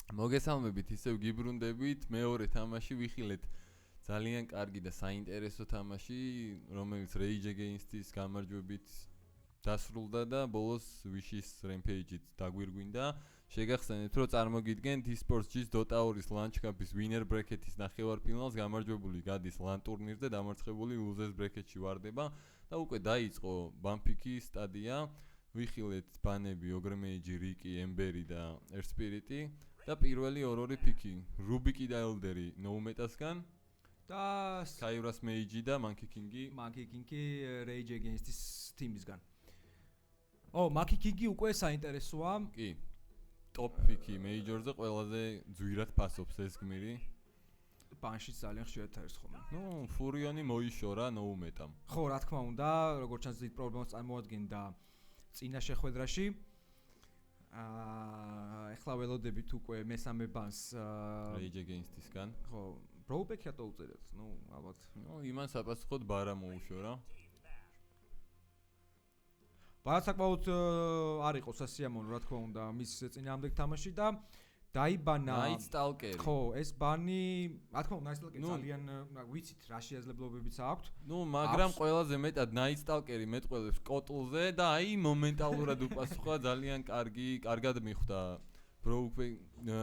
მოგესალმებით, ისევ გიბრუნდებით, მეორე თამაში ვიხილეთ. ძალიან კარგი და საინტერესო თამაში, რომელიც Rage Against-ის გამარჯვებით დასრულდა და ბოლოს Wish-ის Rampage-ით დაგვირგვინდა. შეგახსენებთ, რომ წარმოგიდგენთ eSports-ის Dota 2-ის Launch Cup-ის Winner Bracket-ის ნახევარფინალს გამარჯვებული გადის LAN ტურნირზე, დამარცხებული Losers Bracket-ში ვარდება და უკვე დაიწყო Banpiki-ის სტადია. ვიხილეთ ბანები Ogremage, Riki, Emberi და Airspirit-ი. და პირველი ორი პიკი, რუბიკი და ელდერი ნოუმეტასგან და Skyras Mage და Monkey King-ი Rage Against-ის თიმისგან. Monkey King-ი უკვე საინტერესოა. კი. Top პიკი Major-ზე ყველაზე ძვირად ფასობს ეს გმირი. ბანშიც ძალიან ხშირად არის ხოლმე. Furion-ი მოიშორა ნოუმეტამ. ხო, რა თქმა უნდა, როგორც ჩანს დიდ პრობლემას წარმოადგენდა წინა შეხვედრაში. ეხლა ველოდებით უკვე მესამე ბანს Rage Against-ისგან. ხო, ბროუბექია თუ უწერეთ, ალბათ. იმან საპასუხოდ ბარა მოუშორა. ბარა საკმაოდ არ იყო სასიამოვნო, რა თქმა უნდა, მის წინააღმდეგ თამაში და დაიბანა Night Stalker-ი. ხო, ეს ბანი, რა თქმა უნდა, Night Stalker-ი ძალიან ვიცით რა შეაძლებლობებიც აქვს. მაგრამ ყველაზე მეტად Night Stalker-ი მეტყველებს კოტლზე და მომენტალურად უპასუხა ძალიან კარგად მიხვდა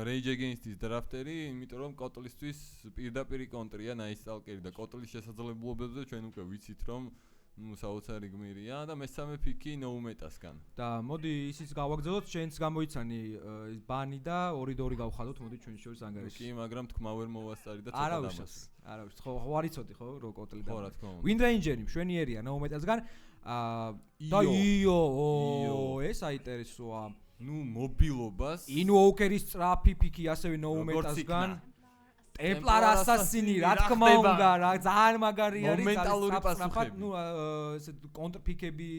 Rage Against-ის დრაფტერი, იმიტომ რომ კოტლისთვის პირდაპირი კონტრია Night Stalker-ი და კოტლის შესაძლებლობებზე ჩვენ უკვე ვიცით რომ საოცარი გმირია და მესამე პიკი ნოუმეტასგან. და მოდი ისიც გავაგრძელოთ, შენც გამოიცანი ბანი და 2-2 გავხადოთ, მოდი ჩვენ შორის ანგარიში. კი, მაგრამ თქმა ვერ მოვასწარი და ცოტა დამას. არავის, ხო არ იცოდი ხო, რო კოტლი და. ხო, რა თქმა უნდა. Wind Ranger-ი მშვენიერია ნოუმეტასგან. და ეს საინტერესოა. მობილობას. Invoker-ის სწრაფი პიკი ასევე ნოუმეტასგან. Templar Assassin-ი, რა თქმა უნდა, რა ძალიან მაგარი არის. მომენტალური პასუხები. ესე კონტრპიკები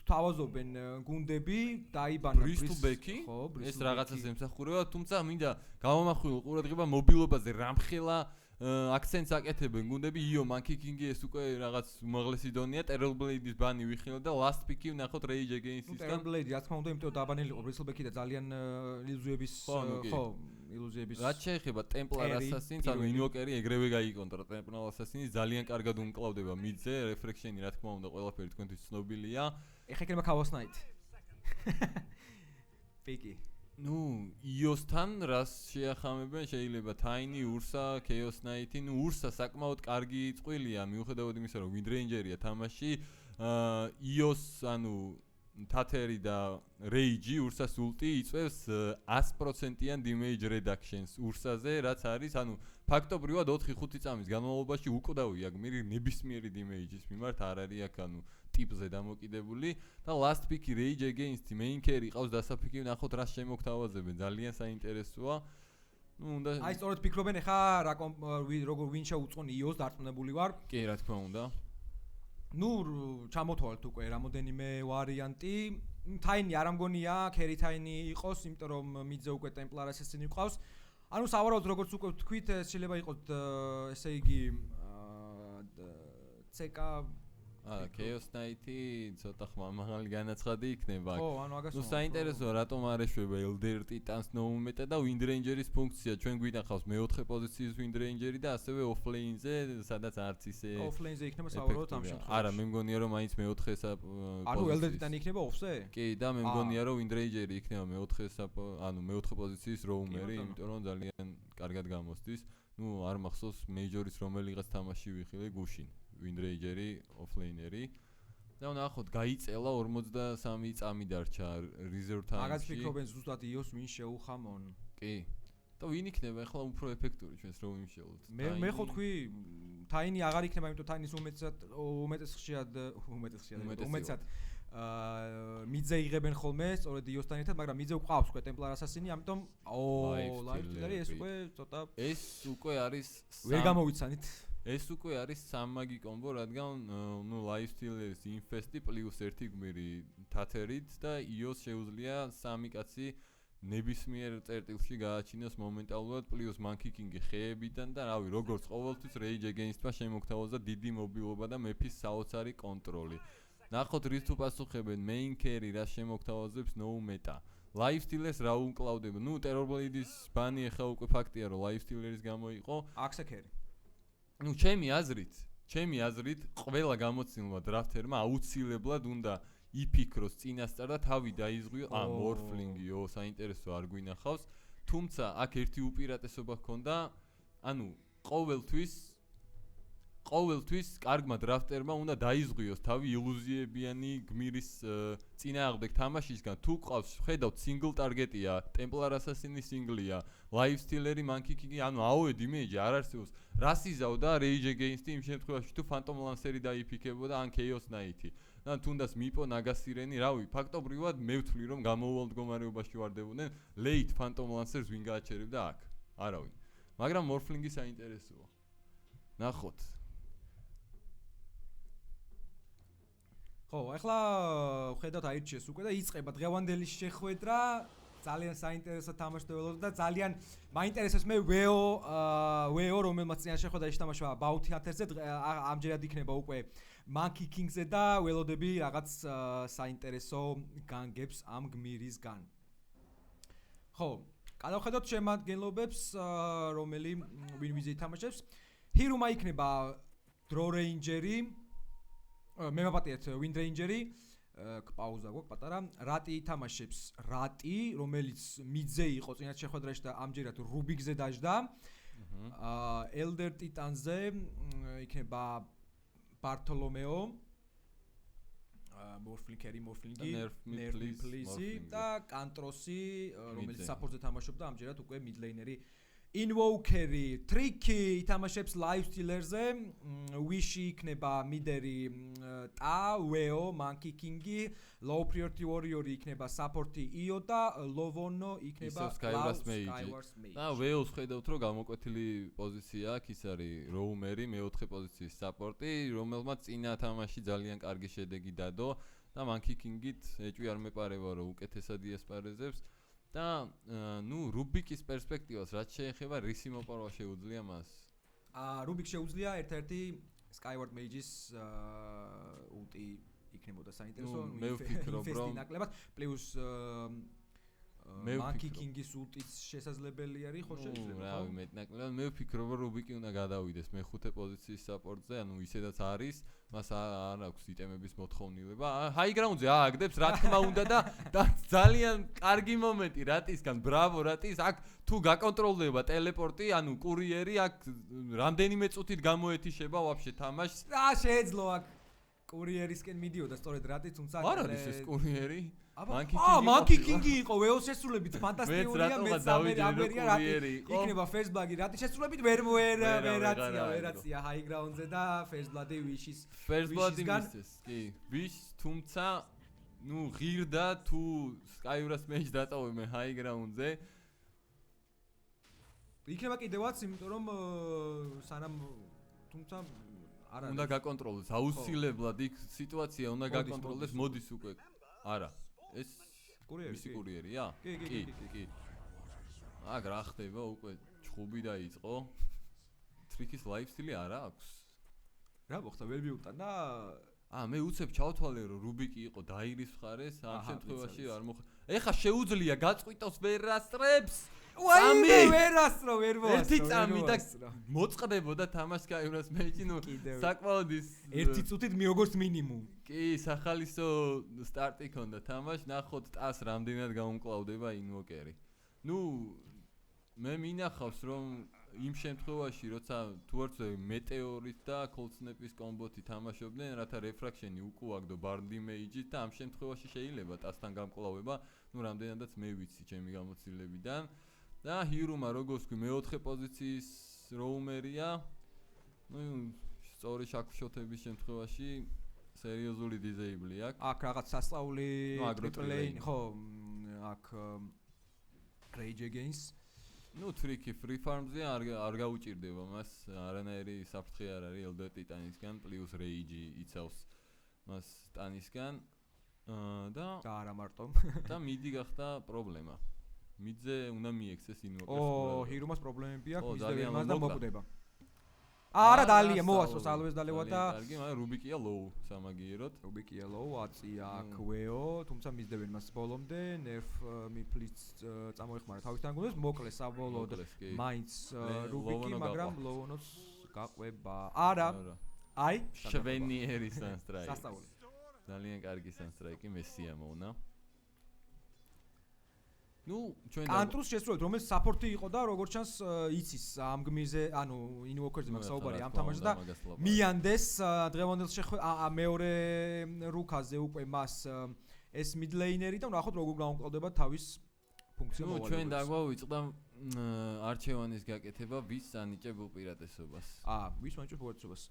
თავაზობენ გუნდები, დაიბანა Bristleback-ი. ხო, ეს რაღაცას ემსახურება, თუმცა მინდა გამომახვილო ყურადღება მობილობაზე რამხელა აქცენტს აკეთებენ გუნდები. Monkey King-ი ეს უკვე რაღაც უმაღლესი დონეა, Terrorblade-ის ბანი ვიხილოთ და last pick-ი ვნახოთ Rage Against-ისგან. Terrorblade-ი, რა თქმა უნდა, იმიტომ დაბანელი იყო Bristleback-ი და ძალიან ილუზიების ილუზიების. რაც შეეხება Templar Assassin-ს, ანუ Invoker-ი ეგრევე გაიკონტრა Templar Assassin-ი, ძალიან კარგად უმკლავდება მიდზე, Reflection-ი, რა თქმა უნდა, ყველაფერი თქვენთვის ცნობილია. ეხლა იქნება Chaos Knight. პიკი. EOS-თან რას შეახამებენ შეიძლება Tiny, Ursa, Chaos Knight-ი, Ursa საკმაოდ კარგი წყვილია, მიუხედავად იმისა, რომ Wind Ranger-ია თამაში, EOS, ანუ Tateri და Rage Ursa-ს ulti იწევს 100%-იან damage reduction-ს Ursa-ზე, რაც არის, ანუ ფაქტობრივად 4-5 წამის განმავლობაში უკვდავია გმირი ნებისმიერი damage-ის მიმართ არ არის აქ, ანუ ტიპზე დამოკიდებული და last pick-ი Rage Against-ი main carry ყავს დასაფიქრი ვნახოთ რას შემოგთავაზებენ, ძალიან საინტერესოა. უნდა აი სწორედ ფიქრობენ ეხა როგორ ვინჩა უწყონ EOS დარწმუნებული ვარ. კი, რა თქმა უნდა. ჩამოთვალთ უკვე რამოდენიმე ვარიანტი. Tiny არ ამგონია, Carry Tiny იყოს, იმიტომ რომ მიდზე უკვე Templar Assassin-ი ყავს. ანუ სავარაუდოდ როგორც უკვე თქვით, შეიძლება იყოს ესე იგი CK Chaos Knight-ი ცოტა ხმამაღალი განაცხადი იქნება. ხო, ანუ აგასო. საინტერესოა რატომ არ ეშვება Elder Titans ნოუმეტა და Wind Ranger-ის ფუნქცია. ჩვენ გვინახავს მეოთხე პოზიციის Wind Ranger-ი და ასევე offlane-ზე, სადაც არც ისე offlane-ზე იქნება სავარაუდოდ ამ შემთხვევაში. არა, მე მგონია რომ მაინც მეოთხე ანუ Elder Titan-ი იქნება off-ზე? კი, და მე მგონია რომ Wind Ranger-ი იქნება მეოთხე პოზიციის roamer-ი, იმიტომ რომ ძალიან კარგად გამოსდის. არ მახსოვს Major-ის რომელიღაც თამაში ვიხილე გუშინ. Wind Ranger-ი, offlaner-ი. და ვნახოთ, გაიწელა 43 წამი დარჩა reserve time-ში. მაგას ფიქრობენ ზუსტად EOS ვინ შეუხამონ. კი. და ვინ იქნება ახლა უფრო ეფექტური ჩვენს რო ვიმშელოთ. მე ხო თქვი, Tiny აღარ იქნება, იმიტომ Tiny-ს უმეტეს ხშირად მიდზე იღებენ ხოლმე, სწორედ EOS-თან ერთად, მაგრამ მიდზე უყავს უკვე Templar Assassin-ი, ამიტომ live killer-ი ეს უკვე ცოტა ეს უკვე არის ვერ გამოვიცანით. ეს უკვე არის სამმაგი კომბო, რადგან Lifestealers Infest-ი პლუს 1 გმირი Tateri-ით და EOS შეუძლია 3 კაცი ნებისმიერ წერტილში გააჩინოს მომენტალურად პლუს Monkey King-ი ხეებიდან და რავი, როგორც ყოველთვის Rage Against-მა შემოგთავაზა დიდი მობილობა და მეფის საოცარი კონტროლი. ნახოთ რის თუ პასუხებენ main carry რა შემოგთავაზებს ნოუმეტა. ლაიფსტილერს რა უმკლავდება. ნუ ტერორბოიდის ბანი ახლა უკვე ფაქტია რომ ლაიფსტილერის გამო იყო. აქსეკერი. ნუ ჩემი აზრით ყველა გამოცდილმა დრაფტერმა აუცილებლად უნდა იფიქროს წინასწარ და თავი დაიზღვიო. მორფლინგიო, საინტერესო არ გვინახავს. თუმცა აქ ერთი უპირატესობა ჰქონდა, ანუ ყოველთვის კარგმა დრაფტერმა უნდა დაიზღვიოს თავი ილუზიებიანი გმირის წინააღმდეგ თამაშისგან. თუ ყავს ხედავთ სინგლ ტარგეტია, ტემპლარ ასასინის სინგლია, ლაიფსტილერი, მანკი კინგი, ანუ AOE იმეიჯი არ არსებობს. რასიზავ და Rage Against იმ შემთხვევაში თუ Phantom Lancer-ი დაიფიქებოდა ან Chaos Knight-ი. და თუნდაც მიპო ნაგასირენი, რავი, ფაქტობრივად მე ვთვლი რომ გამოუვალ მდგომარეობაში ვარდებოდნენ, Late Phantom Lancer-ს ვინ გააჩერებდა აქ? არავინ. მაგრამ Morphling-ი საინტერესოა. ნახოთ. ხო, ახლა ხედავთ აირჩიეს უკვე და იწყება დღევანდელი შეხვედრა. ძალიან საინტერესო თამაშს ველოდებ და ძალიან მაინტერესებს მე ვეო რომელმაც წინა შეხვედრაში თამაშა Bounty Hunter-ზე ამჯერად იქნება უკვე Monkey King-ზე და ველოდები რაღაც საინტერესო განგებს ამ გმირისგან. ხო, გადავხედოთ შემადგენლობებს რომელი ვინ ვიზე ითამაშებს. Hiruma იქნება Draw Ranger-ი მე მაპატიეთ Wind Ranger-ი პაუზა გვაქვს პატარა რატი ითამაშებს რატი რომელიც მიძე იყო წინა შეხვედრაში და ამჯერად რუბიკზე დაждდა Elder Titan-ზე იქნება ბართოლომეო Morphling-ი Nerf-ი და კანტროსი რომელიც support-ზე თამაშობდა ამჯერად უკვე mid-laner-ი Invoker-ი, Tricky ითამაშებს Lifestealer-ზე, Wish-ი იქნება Mideri, Ta, Weo, Monkey King-ი, Low Priority Warrior-ი იქნება Support-ი Io და Lovono იქნება Skywars Mage-ი. და Weo-ს ხედავთ რომ გამოკვეთილი პოზიცია აქვს, ის არის Roamer-ი, მეოთხე პოზიციის Support-ი, რომელმაც წინა თამაში ძალიან კარგი შედეგი დადო და Monkey King-ით ეჭვი არ მეპარევა რომ უკეთესად იასპარეზებს. და ნუ რუბიკის პერსპექტივას რაც შეეხება რისი მოპარვა შეუძლია მას? რუბიკ შეუძლია ერთ-ერთი Skyward Mage-ის ულტი იქნებოდა საინტერესო მე ვფიქრობ რომ ნაკლებად პლუს Monkey King-ის ულტიც შესაძლებელი არის ხო შეიძლება? რავი მეტნაკლებად მე ვფიქრობ რომ რუბიკი უნდა გადავიდეს მეხუთე პოზიციის support-ზე, ანუ ისედაც არის, მას არ აქვს იტემების მოთხოვნილება. High ground-ზე ააგდებს რა თქმა უნდა და ძალიან კარგი მომენტი რატისგან, ბრავო რატის, აქ თუ გაკონტროლდება ტელეპორტი, ანუ კურიერი აქ რამდენიმე წუთით გამოეთიშება ვაფშე თამაშს. შეეძლო აქ კურიერისკენ მიდიოდა სწორედ რატი, თუმცა არ არის ეს კურიერი. Monkey King-ი იყო ვეოს შესრულებით ფანტასტიკურია მეც ამერია რატი იქნება First Blood-ი რატი შესრულებით ვერაცია High Ground-ზე და First Blood-ი Wish-ის First Blood-ი მისცეს კი Wish თუმცა ნუ ღირდა თუ Skywars Mage დაწოვებენ High Ground-ზე იქნება კიდევაც იმიტომ რომ სანამ თუმცა არ არის უნდა გაკონტროლდეს აუცილებლად იქ სიტუაცია უნდა გაკონტროლდეს მოდის უკვე არა ეს კურიერია? კი. აქ რა ხდება უკვე ჩხუბი დაიწყო. Tricky-ის lifestyle არა აქვს. რა მოხდა ვერ მიუტანა? მე უცებ ჩავთვალე რომ რუბიკი იყო დაირის მხარეს, ამ შემთხვევაში არ მოხდა. ეხა შეუძლია გაწყვიტოს ვერასტრებს. ვერასტრო ვერ მოასწრო. ერთი წამი და მოწყდებოდა თამაშ Skywars Mage-ი, ნუ საკმაოდ ის ერთი წუთით მიოგორს მინიმუმ. კი, სახალისო სტარტი ქონდა თამაში, ნახოთ ტას რამდენად გაუმკლავდება Invoker-ი. ნუ მე მინახავს რომ იმ შემთხვევაში როცა თუ არ ვცდები მეტეორით და Cold Snap-ის კომბოთი თამაშობდნენ, რათა refraction-ი უკუაგდო Bardi Mage-ით და ამ შემთხვევაში შეიძლება ტასთან გამკლავება, ნუ რამდენადაც მე ვიცი ჩემი გამოცდილებიდან. და Hiruma როგორც კი მეოთხე პოზიციის Roamer-ია. ნუ სწორი შაქშოთების შემთხვევაში სერიოზული disable-ი აქვს. აქ რაღაც სასწაული triple ხო, აქ Rage Against ნუ Tricky Free Farm-ზე არ გაუჭირდება მას, არანაირი საფრთხე არ არის Elder Titan-ისგან, პლუს Rage იცავს მას ტანისგან. და არა მარტო. და მიდი გახდა პრობლემა. მიდზე უნდა მიექცეს Invoker-ს. Hiruma-ს პრობლემები აქვს, მისდევენ მას და მოკდება. არა დალია მოასწროს ალვეს დალევა და კარგი, მაგრამ რუბიკია low სამაგიეროდ. რუბიკია low აწია ქვეო, თუმცა მისდევენ მას ბოლომდე, nerf მიფლის წამოეხმარა თავისთან გუნდს, მოკლეს საბოლოოდ მაინც რუბიკი, მაგრამ low-ონოც გაყვება. არა. აი, შვენიერის Sunstrike. სასწაული. ძალიან კარგი Sunstrike მესია მოუნა. ნუ ჩვენ კანტრუს შესრულეთ, რომელიც საპორტი იყო და როგორც ჩანს იცის ამ გმირზე, ანუ ინვოკერზე მაგ საუბარი ამ თამაშზე და მიანდეს დღევანდელ მეორე რუკაზე უკვე მას ეს მიდლეინერი და ნახოთ როგორ გამოკლდება თავის ფუნქცია მოვალეობას. ნუ ჩვენ დაგვავიწყდა არჩევანის გაკეთება ვის ანიჭებ უპირატესობას. ვის ანიჭებ უპირატესობას?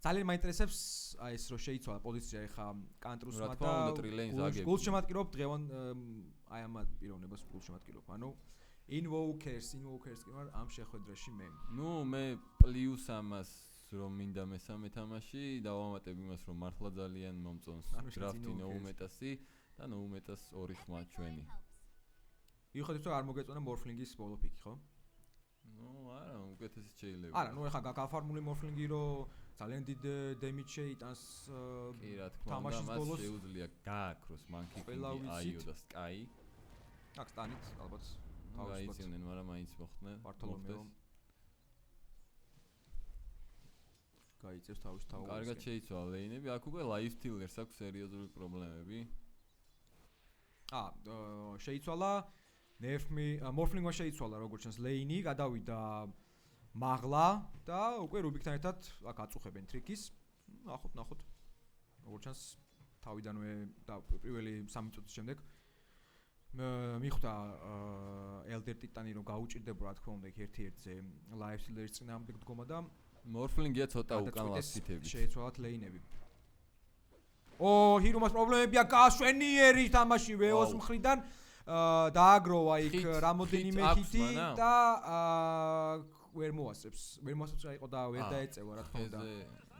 ძალიან მაინტერესებს აი ეს რო შეიცვალა პოზიცია ეხა კანტრუსმა და გულს შემატკირავ დღევან აი ამ პიროვნებას გულს შემატკირავ. ანუ invokers კი ვარ ამ შეხვედრაში მე. ნუ მე პლუს ამას რომ მინდა მესამე თამაში დავამატებ იმას რომ მართლა ძალიან მომწონს დრაფტი ნოუმეტასი და ნოუმეტას ორი ხმა ჩვენი. მიუხედავად რომ არ მოგეწონა მორფლინგის ბოლო პიკი, ხო? ნუ არა, უკეთესი შეიძლება. არა, ნუ ეხა გაფარმული მორფლინგი რო ძალიან დიდ დემიჯ შეიტანს თამაშის ბოლოს შეუძლია გააქროს მანკი აიო და სკაი. აქ სტანით ალბათ გაიცნენ, მაგრამ მაინც მოხდნენ. ბარტოლომეო გაიწევს თავის თაობას. კარგად შეიცვალა ლეინები, აქ უკვე ლაიფსტილერს აქვს სერიოზული პრობლემები. შეიცვალა მორფლინგმა შეიცვალა როგორც ჩანს ლეინი, გადავიდა მაღლა და უკვე რუბიკთან ერთად აქ აწუხებენ ტრიკის. ნახოთ. როგორც ჩანს თავიდანვე და პირველი 3 წუთის შემდეგ მიხვდა ელდერ ტიტანი რომ გაუჭირდება რა თქმა უნდა ერთ-ერთზე ლაიფსტილერის წინააღმდეგ დგომა და მორფლინგია ცოტა უკან ლასტიტები. შეიცვალათ ლეინები. ჰირუმას პრობლემები აქვს გაშვენიერი თამაში ვეოს მხრიდან. დააგროვა იქ რამოდენიმე ჰიტი და ვერ მოასწრებს რა იყო და ვერ დაეწევა რა თქმა უნდა.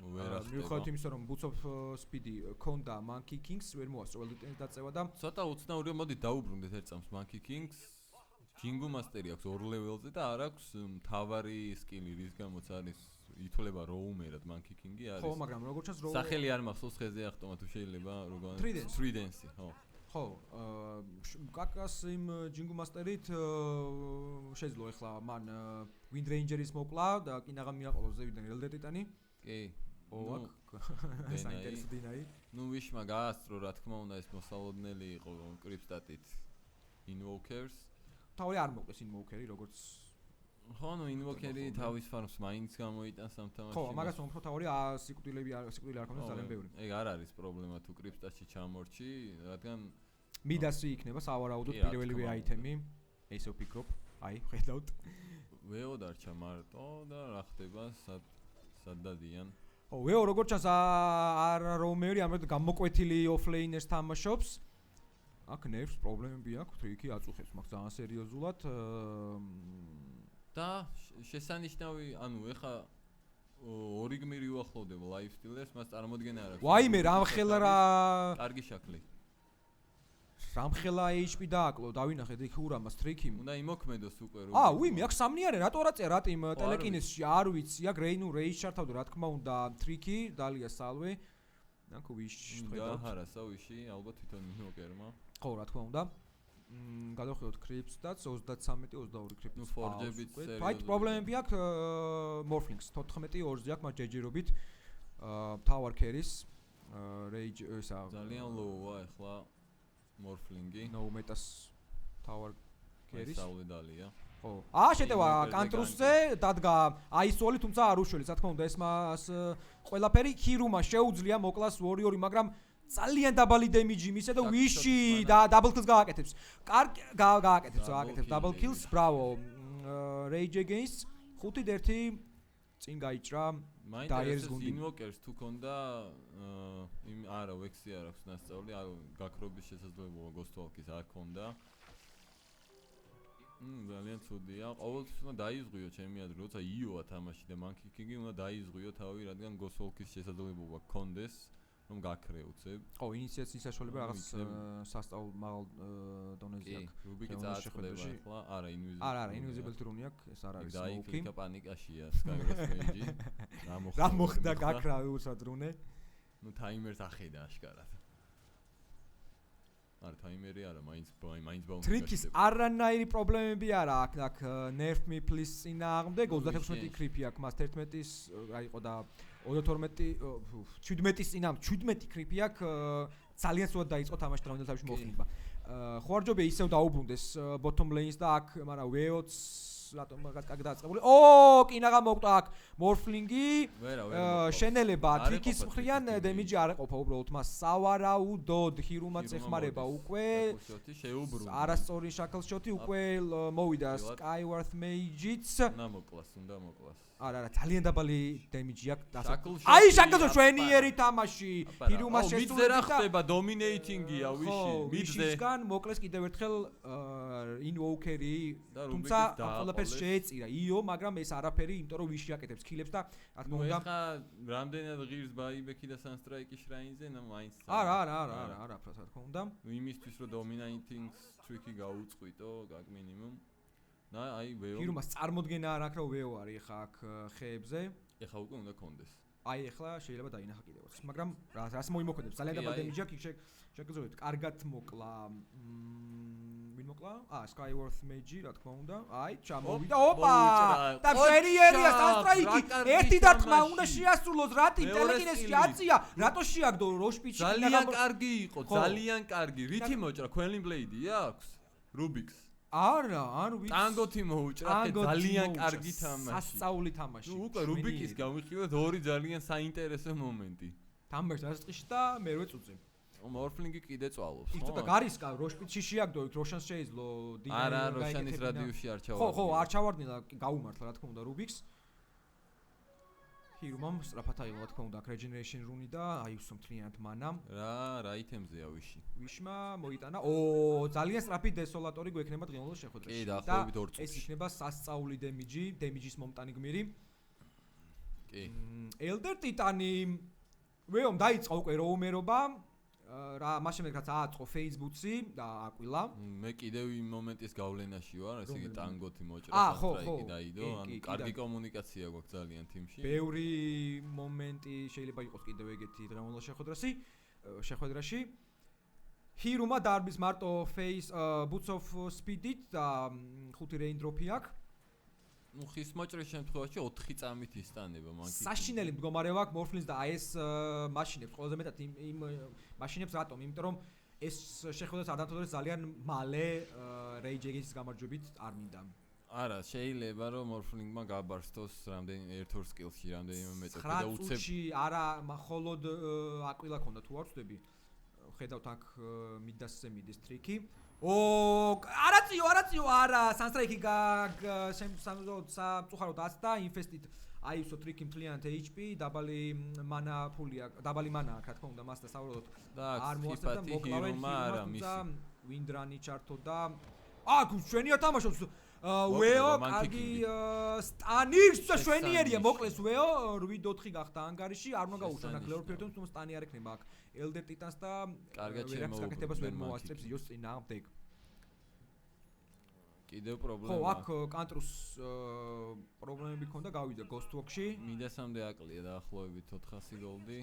მიუხედავად იმისა რომ ბუცოფ სპიდი ქონდა Monkey Kings ვერ მოასწრო ელდიტენის დაწევა და ცოტა უცნაურია, მოდი დაუბრუნდეთ ერთ წამს Monkey Kings. ჯინგუ მასტერი აქვს 2 ლეველზე და არ აქვს მთავარი სკილი, რის გამოც არის ითვლება როუმერად Monkey King-ი არის. ხო, მაგრამ როგორც ჩანს სახელი არ მახსოვს ხეზე ახტომა თუ შეიძლება როგორ Tridence, ხო. ხო, კაკას იმ ჯინგუ მასტერით შეძლო ეხლა მან Wind Ranger-ის მოკლა და კინაღამ მიაყოლოს ზევიდან ელდერ ტიტანი. კი. საინტერესო დინაი. ნუ ვიშმა გაასწრო რა თქმა უნდა ეს მოსალოდნელი იყო კრიპსტატით Invokers. თავი არ მოკლეს Invokeri როგორც ხო, ნუ Invokeri თავის ფარმს მაინც გამოიტანს ამ თამაშში. ხო, მაგას უფრო თავი სიკვდილი არ ქონდეს ძალიან ბევრი. ეგ არ არის პრობლემა თუ კრიპსტატში ჩამორჩი, რადგან მიდასი იქნება სავარაუდოდ პირველივე აიტემი. ესე ვფიქრობ. აი, ხედავთ. ვეო დარჩა მარტო და რა ხდება სად დადიან. ხო, ვეო როგორც ჩანს არ რომერი ამერტ გამოკვეთილი ოფლეინერს თამაშობს. აქ nerfs პრობლემები აქვს, ტრიკი აწუხებს მაგ ძალიან სერიოზულად. და შესანიშნავი, ანუ ეხა ორი გმირი უახლოვდება ლაიფსტილერს, მას წარმოდგენა არ აქვს. ვაიმე, რამხელა რა კარგი შაკლი. რამხელა HP დააკლო, დავინახეთ იქ ურამას ტრიკი. უნდა იმოქმედოს უკვე რო. ვიმე, აქ სამნი არის, რატო რა წერა რატიმ ტელეკინესში არ ვიცი, აქ რეის ჩართავდა რა თქმა უნდა ტრიკი, დალია სალვე. აქ ვიშ ხედავთ. დაჰარასა ვიში, ალბათ თვითონ ინოკერმა. ხო, რა თქმა უნდა. გადავხედოთ კრიპსტაც 33-22 კრიპს. ნუ ფორჯებით სერიოზულად. ფაით პრობლემები აქვს მორფლინგს 14-2-ზე აქვს მას ჯეჯირობით. Tower Carries Rage ესა ძალიან low-ა ახლა მორფლინგი. No metas Tower Carries. საული დალია. ხო. შეტევა კანტრუსზე დადგა აისოლი, თუმცა არ უშველეს, რა თქმა უნდა, ეს მას ყველაფერი ჰირუმა შეუძლია მოკლას Warrior-ი, მაგრამ ძალიან დაბალი დემიჯი მისცა და ვიში და double kills გააკეთებს. გააკეთებს double kills, bravo. Rage Against 5-1 წინ გაიჭრა Dire-ს გუნდი. Invokers თუ კონდა იმ არა, ვექსი არ აქვს ნასწავლი, გაქრობის შესაძლებლობა Ghost Walk-ის არ კონდა. ძალიან ცუდია. ყოველთვის უნდა დაიზღვიო ჩემი აზრით, როცა იოა თამაში და Monkey King-ი უნდა დაიზღვიო თავი, რადგან Ghost Walk-ის შესაძლებლობა კონდეს. რომ გაქრეუცებ. ხო, ინიციაციის საშუალება რაღაც სასწავლო მაღალ დონეზე აქვს. რუბიკი წააწყდება ახლა. არა, invisible. არა, invisible rune აქვს, ეს არ არის smoke. smoke. და პანიკაშია Skyward Mage. რა მოხდა გაქრა უსად rune? ნუ ტაიმერს ახედა აშკარად. არა, ტაიმერი არა, მაინც ბაუნდი. ტრიკის არანაირი პრობლემები არა აქ nerf me please წინააღმდეგ 36 კრიპი აქვს მას 11-ის რა იყო და 32 17-ის წინააღმდეგ 17 კრიპი აქვს ძალიან სულად დაიწყო თამაში დროინდელ თავში მოხდება. ხوارჯობია ისევ დაუბრუნდეს bottom lanes და აქ მაგრამ ვეოც რატომ რაღაც კარგი დაწყებული. კინაღა მოკვდა აქ მორფლინგი. შენელება ტრიკის მხრიან დემიჯი არ ეყოფა უბრალოდ მას სავარაუდოდ ჰირუმაც ეხმარება უკვე. შეუბრუნდა. არასწორი შაქალს შოთი უკვე მოვიდა Skyward Mage-იც. უნდა მოკლას. არა, ძალიან დაბალი დემიჯი აქვს. აი შაქალს შვენიერი თამაში. ჰირუმას შესრულება. მიდზე რა ხდება dominating-ია ვიში. მიდზესგან მოკლეს კიდევ ერთხელ invoker-ი. თუმცა ყველაფერს შეეწირა იო, მაგრამ ეს არაფერი, იმიტომ რომ ვიში აკეთებს კილებს და რა თქმა უნდა. ეხა რამდენად ღირს ბაიბექი და Sunstrike-ის შრაინზე, ნუ მაინც. არა, რა თქმა უნდა. ნუ იმისთვის რომ dominating streak-ი გაუწყვიტო, გაკ მინიმუმ. და აი ვეო. ჰირუმას წარმოდგენა არ აქვს, რომ ვეო არის ეხა აქ ხეებზე. ეხა უკვე უნდა კონდეს. აი ეხლა შეიძლება დაინახა კიდევაც, მაგრამ რას მოიმოქმედებს? ძალიან დაბალი დემიჯი აქვს, იქ შეგიძლიათ კარგად მოკლა. ვინ მოკლა? Skyward Mage, რა თქმა უნდა. აი, ჩამოვიდა. ოპა! და შენიერია Sunstrike. ერთი დარტყმა უნდა შეასრულოს, რატი ტელეკინეს შეაწია. რატო შეაგდო როშპიჩი? ძალიან კარგი იყო, ძალიან კარგი. რითი მოჭრა? Quelling Blade-ია აქვს? Rubik's. არა, ანუ ვიცი. ტანგოთი მოუჭრა, ძალიან კარგი თამაში. სასწაული თამაში. ნუ უკვე Rubik's გამიხილეთ ორი ძალიან საინტერესო მომენტი. თამბერს დასწრიში და მერვე წუთზე. მორფლინგი კიდე წვალობს, ხო? იქ ცოტა გარისკა, როშპიჩი შეაგდო, იქ როშანს შეეძლო დინა. არა, როშანის რადიუსში არ ჩავარდა. ხო, არ ჩავარდნილა, გაუმართლა, რა თქმა უნდა, Rubik's. ჰირუმამ სწრაფად აიღო, რა თქმა უნდა, regeneration rune და აიუსო მთლიანად მანა. რა იტემზეა ვიში? ვიშმა მოიტანა. ძალიან სწრაფი დესოლატორი გვექნება დღევანდელ შეხვედრაში. კი, დაახლოებით 2 წუთში. ეს იქნება სასწაული დემიჯი, დემიჯის მომტანი გმირი. კი. Elder Titan-ი ვეომ დაიწყო უკვე როუმერობა. რა მას შემდეგ რაც ააწყო Facebook-ი და აყვილა. მე კიდევ იმ მომენტის გავლენაში ვარ, ესე იგი ტანგოთი მოჭრა Sunstrike-ი დაიდო, ანუ კარგი კომუნიკაცია გვაქვს ძალიან თიმში. ბევრი მომენტი შეიძლება იყოს კიდევ ეგეთი დღევანდელ შეხვედრაში. ჰირუმა დარბის მარტო Boots of Speed-ით და 5 raindrop-ი აქვს. ნუ ხის მოჭრის შემთხვევაში 4 წამით ისტანება მანქანა. საშინელი მდგომარეობა აქვს მორფლინს და აი ეს მაშინებს ყველაზე მეტად იმ მაშინებს რატომ? იმიტომ რომ ეს შეხვედრაც არ დამთავრდეს ძალიან მალე რეიჯეგის გამარჯვებით არ მინდა. არა, შეიძლება რომ მორფლინგმა გაბარსტოს რამდენი ერთ-ორ სკილში რამდენიმე მეტოქი და უცებ. 9 წუთში არა, მხოლოდ აყვილა ქონდა თუ არ ვწდები. ხედავთ აქ მიდასზე მიდის ტრიკი. არაციო, არა, Sunstrike-ი სამწუხაროდ აცდა ინფესტით. აიუსო ტრიკი მთლიანად HP, დაბალი მანა ფული აქვს, დაბალი მანა აქვს, რა თქმა უნდა, მას და სავარაუდოდ არ მოასწრებდა მოკლავენ ჰირუმას, ვინდრანი ჩართო და შვენია თამაშობს. ვეო, კარგი სტანირს და შვენიერია, მოკლეს ვეო, 8-4 გახდა ანგარიში, არ უნდა გაუჩვენა Clear Phantom, თუმცა სტანი არ ექნება აქ. Elder Titans და ვერაფერს გაკეთებას ვერ მოასწრებს იოს წინააღმდეგ. კიდევ პრობლემა. ხო, აქ კანტრუს პრობლემები ქონდა, გავიდა Ghost Walk-ში. მიდასამდე აკლია დაახლოებით 400 გოლდი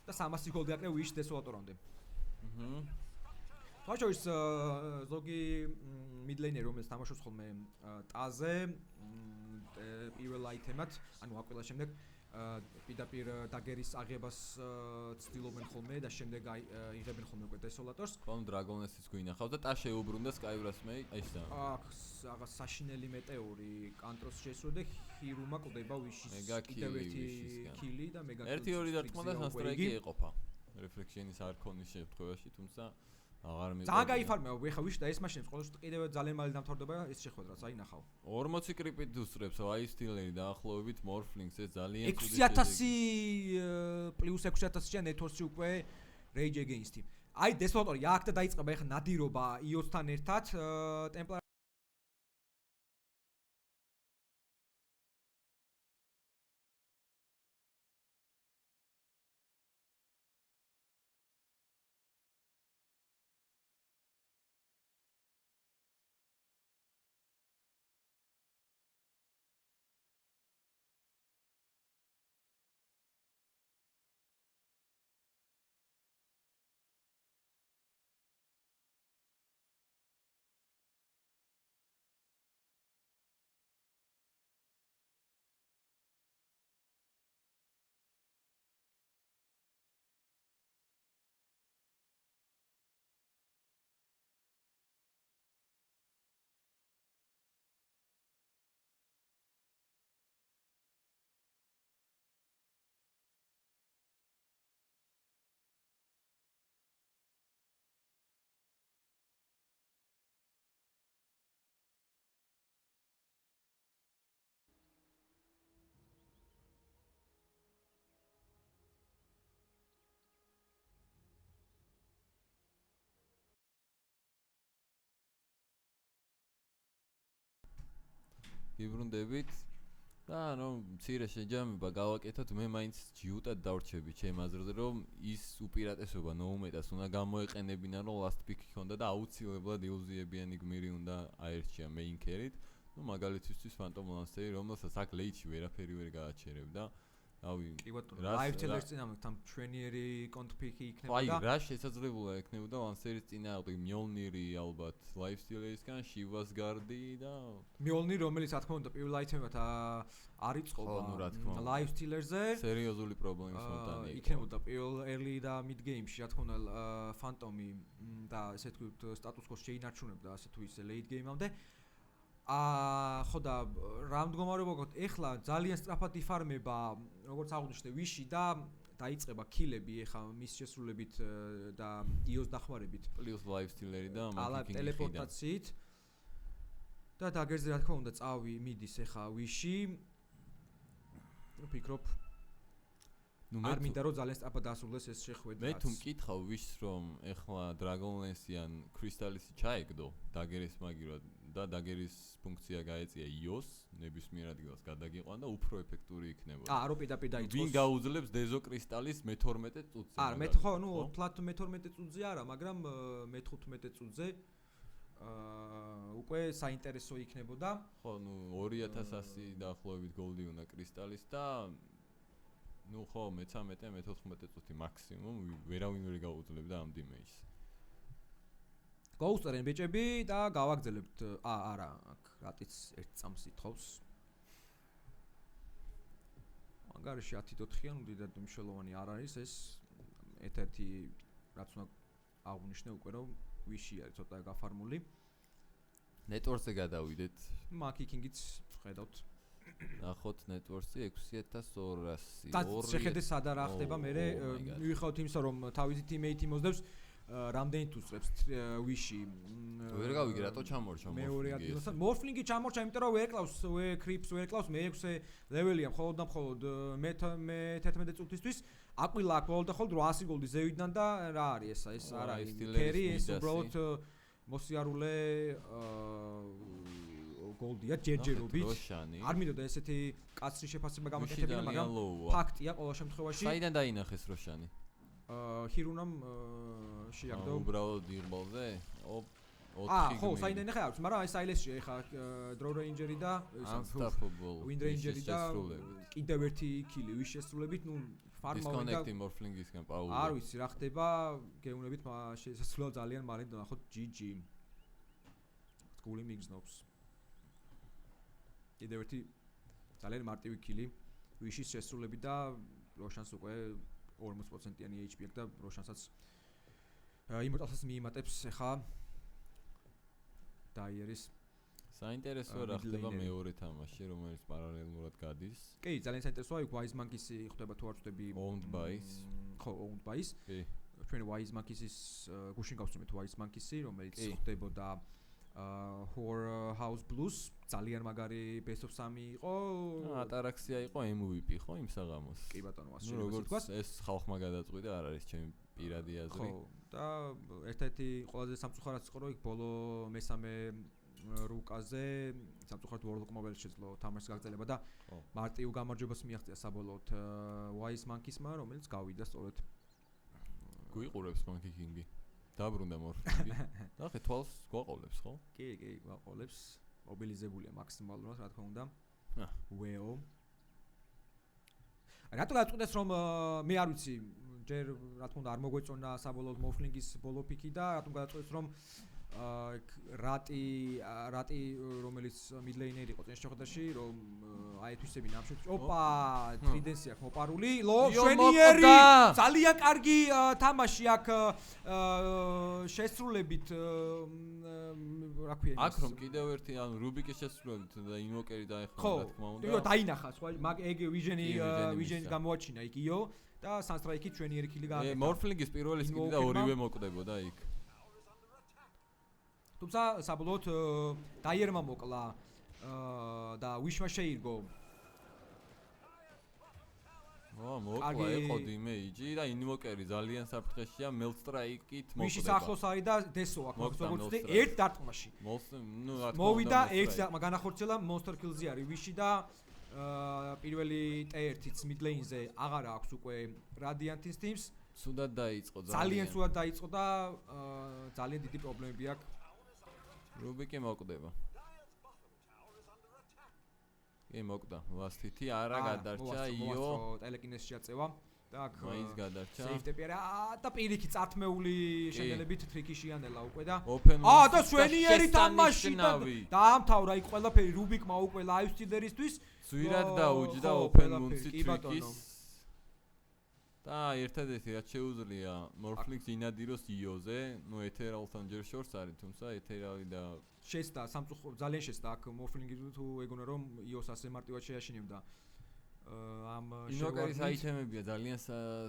და 300 გოლდი აკრია Wish Desolator-ამდე. თუმცა ზოგი mid-laner რომელიც თამაშობს ხოლმე ტაზე პირველ აიტემად, ანუ აყვილას შემდეგ პირდაპირ დაგერის აღებას ცდილობენ ხოლმე და შემდეგ იღებენ ხოლმე უკვე Desolator-ს. ხოლმე Dragoness-იც გვინახავს და ტა შეუბრუნდა Skyward Mage, აი ეს და. რაღაც საშინელი მეტეორი კანტროს შესრულდა და ჰირუმა კლდება Wish-ის კიდევ ერთი კილი და მეგა კილი. 1-2 დარტყმა და Sunstrike-ი ეყოფა. Reflection-ის არ ქონის შემთხვევაში, თუმცა აღარ მიყვა. ძალიან გაიფარმევა, ეხა Wish და ეს მაშინებს ყოველთვის კიდევ ძალიან მალე დამთავრდება ეს შეხვედრაც, აი ნახავ. 40 კრიპით უსწრებს, აი სტილერი დაახლოებით Morphlings ეს ძალიან 6000 პლუს 6000-ია ნეტვორკში უკვე Rage Against-ი. აი Desolator-ი აქ და დაიწყება ეხა ნადირობა IOS-თან ერთად, ტემპლარ გიბრუნდებით და მცირე შეჯამება გავაკეთოთ მე მაინც ჯიუტად დავრჩები ჩემ აზრზე რომ ის უპირატესობა ნოუმეტას უნდა გამოეყენებინა რომ last pick ჰქონდა და აუცილებლად იუზიებიანი გმირი უნდა აერჩია main carry-ით მაგალითისთვის Phantom Lancer-ი რომელსაც აქ late-ში ვერაფერი ვერ გააჩერებდა რავი კი ბატონო live tellers წინამეთ ამ ჩვენიერი კონტფიქი იქნება და აი რა შესაძლებელია ექნებოდა Lancer-ის წინააღმდეგ Mjolnir-ი ალბათ live tellers-ისგან Shivas Guard-ი და Mjolnir რომელიც რა თქმა უნდა პირველ აიტემად არ იწყობა live tellers-ზე სერიოზული პრობლემის მომტანი იქნებოდა პირველ early და mid game-ში რა თქმა უნდა Phantom-ი და ესე ვთქვით status quo-ს შეინარჩუნებდა ასე თუ ისე late game-ამდე ხო და რა მდგომარეობა გქონდა ეხლა ძალიან სწრაფად იფარმება როგორც აღვნიშნე ვიში და დაიწყება კილები ეხლა მის შესრულებით და იოს დახმარებით პლუს live stealer-ი და marketing-ი ტელეპორტაციით და დაგერზე რა თქმა უნდა წავი მიდის ეხლა ვიში ვფიქრობ არ მინდა რომ ძალიან სწრაფად დასრულდეს ეს შეხვედრა მე თუ მკითხავ ვიშს რომ ეხლა Dragonlance-ი ან Crystal-ისი ჩაეგდო დაგერის მაგივრად და დაგერის ფუნქცია გაეწია iOS ნებისმიერ ადგილას გადაგიყვან და უფრო ეფექტური იქნებოდა. რო პირდაპირ დაიწყოს. ვინ გაუძლებს Dezo Crystal-ის მე-12 წუთზე? მე ხო, ფლატ მე-12 წუთზე არა, მაგრამ მე-15 წუთზე უკვე საინტერესო იქნებოდა. ხო, 2100 დაახლოებით goldi უნდა Crystal-ის და ხო, მე-13, მე-14 წუთი მაქსიმუმ ვერავინ ვერ გაუძლებდა ამ დიმეიჯს. გავუსწრენ ბიჭები და გავაგზელებთ არა აქ რატიც ერთ წამს ითხოვს მაგარში 10-4-იან უდიდად მნიშვნელოვანი არ არის ეს ერთ-ერთი რაც უნდა აღვნიშნე უკვე რომ ვიში არის ცოტა გაფარმული networks-ზე გადავიდეთ marketing-იც ხედავთ ნახოთ networks-ი 6200 და შეხედე სადა რა ხდება მე მივიხავთ იმისა რომ თავისი teammate-ი მოსდევს რამდენი თუ წრებს ვიში ვერ გავიგე რატო ჩამორჩა მეორე ადგილასთან მორფლინგი ჩამორჩა იმიტომ რომ ვერ კლავს კრიპს ვერ კლავს მე-6 ლეველია მხოლოდ და მხოლოდ მე-11 წუთისთვის აყვილა აქ მხოლოდ და მხოლოდ 800 გოლდი ზევიდან და რა არის ეს არ არის კერი ეს უბრალოდ მოსიარულე გოლდია ჯერჯერობით არ მინდოდა ესეთი კაცრი შეფასება გამაკეთებინა მაგრამ ფაქტია ყოველ შემთხვევაში საიდან დაინახეს როშანი ჰირუნამ შეაგდო უბრალოდ ირბოლზე ხო, საიდან ახლა აქვს, მაგრამ აი საილესში ახლა Draw Ranger-ი და Wind Ranger-ი და კიდევ ერთი კილი ვის შესრულებით, ფარმავენ და Disconnect Morphling-ისგან პაულა. არ ვიცი რა ხდება, გეუნებით შესაძლოა ძალიან მალე ნახოთ GG. გული მიგზნობს. კიდევ ერთი ძალიან მარტივი კილი ვიშის შესრულებით და როშანს უკვე 40%-იანი HP აქვს და როშანსაც იმორტალსაც მიიმატებს ახლა დაიერის საინტერესოა რა ხდება მეორე თამაში რომელიც პარალელურად გადის. კი, ძალიან საინტერესოა Wise Monkeys-ი ხდება თუ არ ვწდები Owned by-ის. ხო, Owned by-ის. კი. ჩვენ Wise Monkeys-ის გუშინ გავსწრებთ Wise Monkeys-ი, რომელიც ხდებოდა Horror House Blues, ძალიან მაგარი best of 3 იყო. ატარაქსია იყო MVP ხო იმ საღამოს. კი ბატონო, ასე როგორც ეს ხალხმა გადაწყვიტა, არ არის ჩემი პირადი აზრი. ხო, და ერთ-ერთი ყველაზე სამწუხაროდ იყო რომ იქ ბოლო მესამე რუკაზე სამწუხაროდ Warlock Mobile შეძლო თამაშს გაგრძელება და მარტივ გამარჯვებას მიაღწია საბოლოოდ Wise Monkeys-მა, რომელიც გავიდა სწორედ გვიყურებს Monkey King-ი. დაბრუნდა მორფინგი. და ხე თვალს გვაყოლებს, ხო? კი, გვაყოლებს. მობილიზებულია მაქსიმალურად, რა თქმა უნდა. ვეო. რატო გაწყვეტეს რომ მე არ ვიცი, ჯერ რა თქმა უნდა არ მოგვეწონა საბოლოოდ მორფინგის ბოლო პიკი და რატომ გაწყვეტეს რომ რატი რომელიც მიდლეინერი იყო წინ შეხვედრაში რომ აი თვისები ნამშევში ოპა ტრიდენსი აქვს მოპარული ლო შვენიერი ძალიან კარგი თამაში აქვს შესრულებით რა ქვია აქ რომ კიდევ ერთი ანუ რუბიკის შესრულებით და ინვოკერი დაეხმარა რა თქმა უნდა ხო დაინახა სხვა მაგ ეგ ვიჟენი გამოაჩინა იქიო და სანსტრაიკი შვენიერი კილი გააკეთა მორფლინგის პირველი სკილი და ორივე მოკვდებოდა იქ თუმცა საბოლოოდ დაიერმა მოკლა და ვიშმა შეირგო მოკლა იყო დიმეიჯი და ინვოკერი ძალიან საფრთხეშია მელსტრაიკით მოკვდება. ვიშის ახლოს არის და დესო აქვს როგორც ვთქვი ერთ დარტყმაში. ნუ რა თქმა უნდა მოვიდა ერთ დარტყმა განახორციელა მონსტერ კილზი არის ვიში და პირველი T1-იც მიდლეინზე აღარა აქვს უკვე რადიანტის ტიმს. სუდად დაიწყო ძალიან სულად დაიწყო და ძალიან დიდი პრობლემები აქვს. რუბიკი მოკვდება. კი მოკვდა ლასტითი არა გადარჩა იო ტელეკინესში აწევა და აქ მაინც გადარჩა სეიფტეპი არა და პირიქი წართმეული შენელებით ტრიკი შეანელა უკვე და და შვენიერი თამაში და დაამთავრა იქ ყველაფერი რუბიკმა უკვე ლაივ სტილერისთვის ზვირად დაუჯდა ოპენ მუნსი ტრიკის და ერთადერთი რაც შეუძლია მორფლინგს ინადიროს იოზე ნუ ეთერალთან ჯერ შორს არის თუმცა ეთერალი და შეცდა სამწუხაროდ ძალიან შეცდა აქ მორფლინგი თუ ეგონა რომ იოს ასე მარტივად შეაშინებდა ამ ინოკერის აიტემებია ძალიან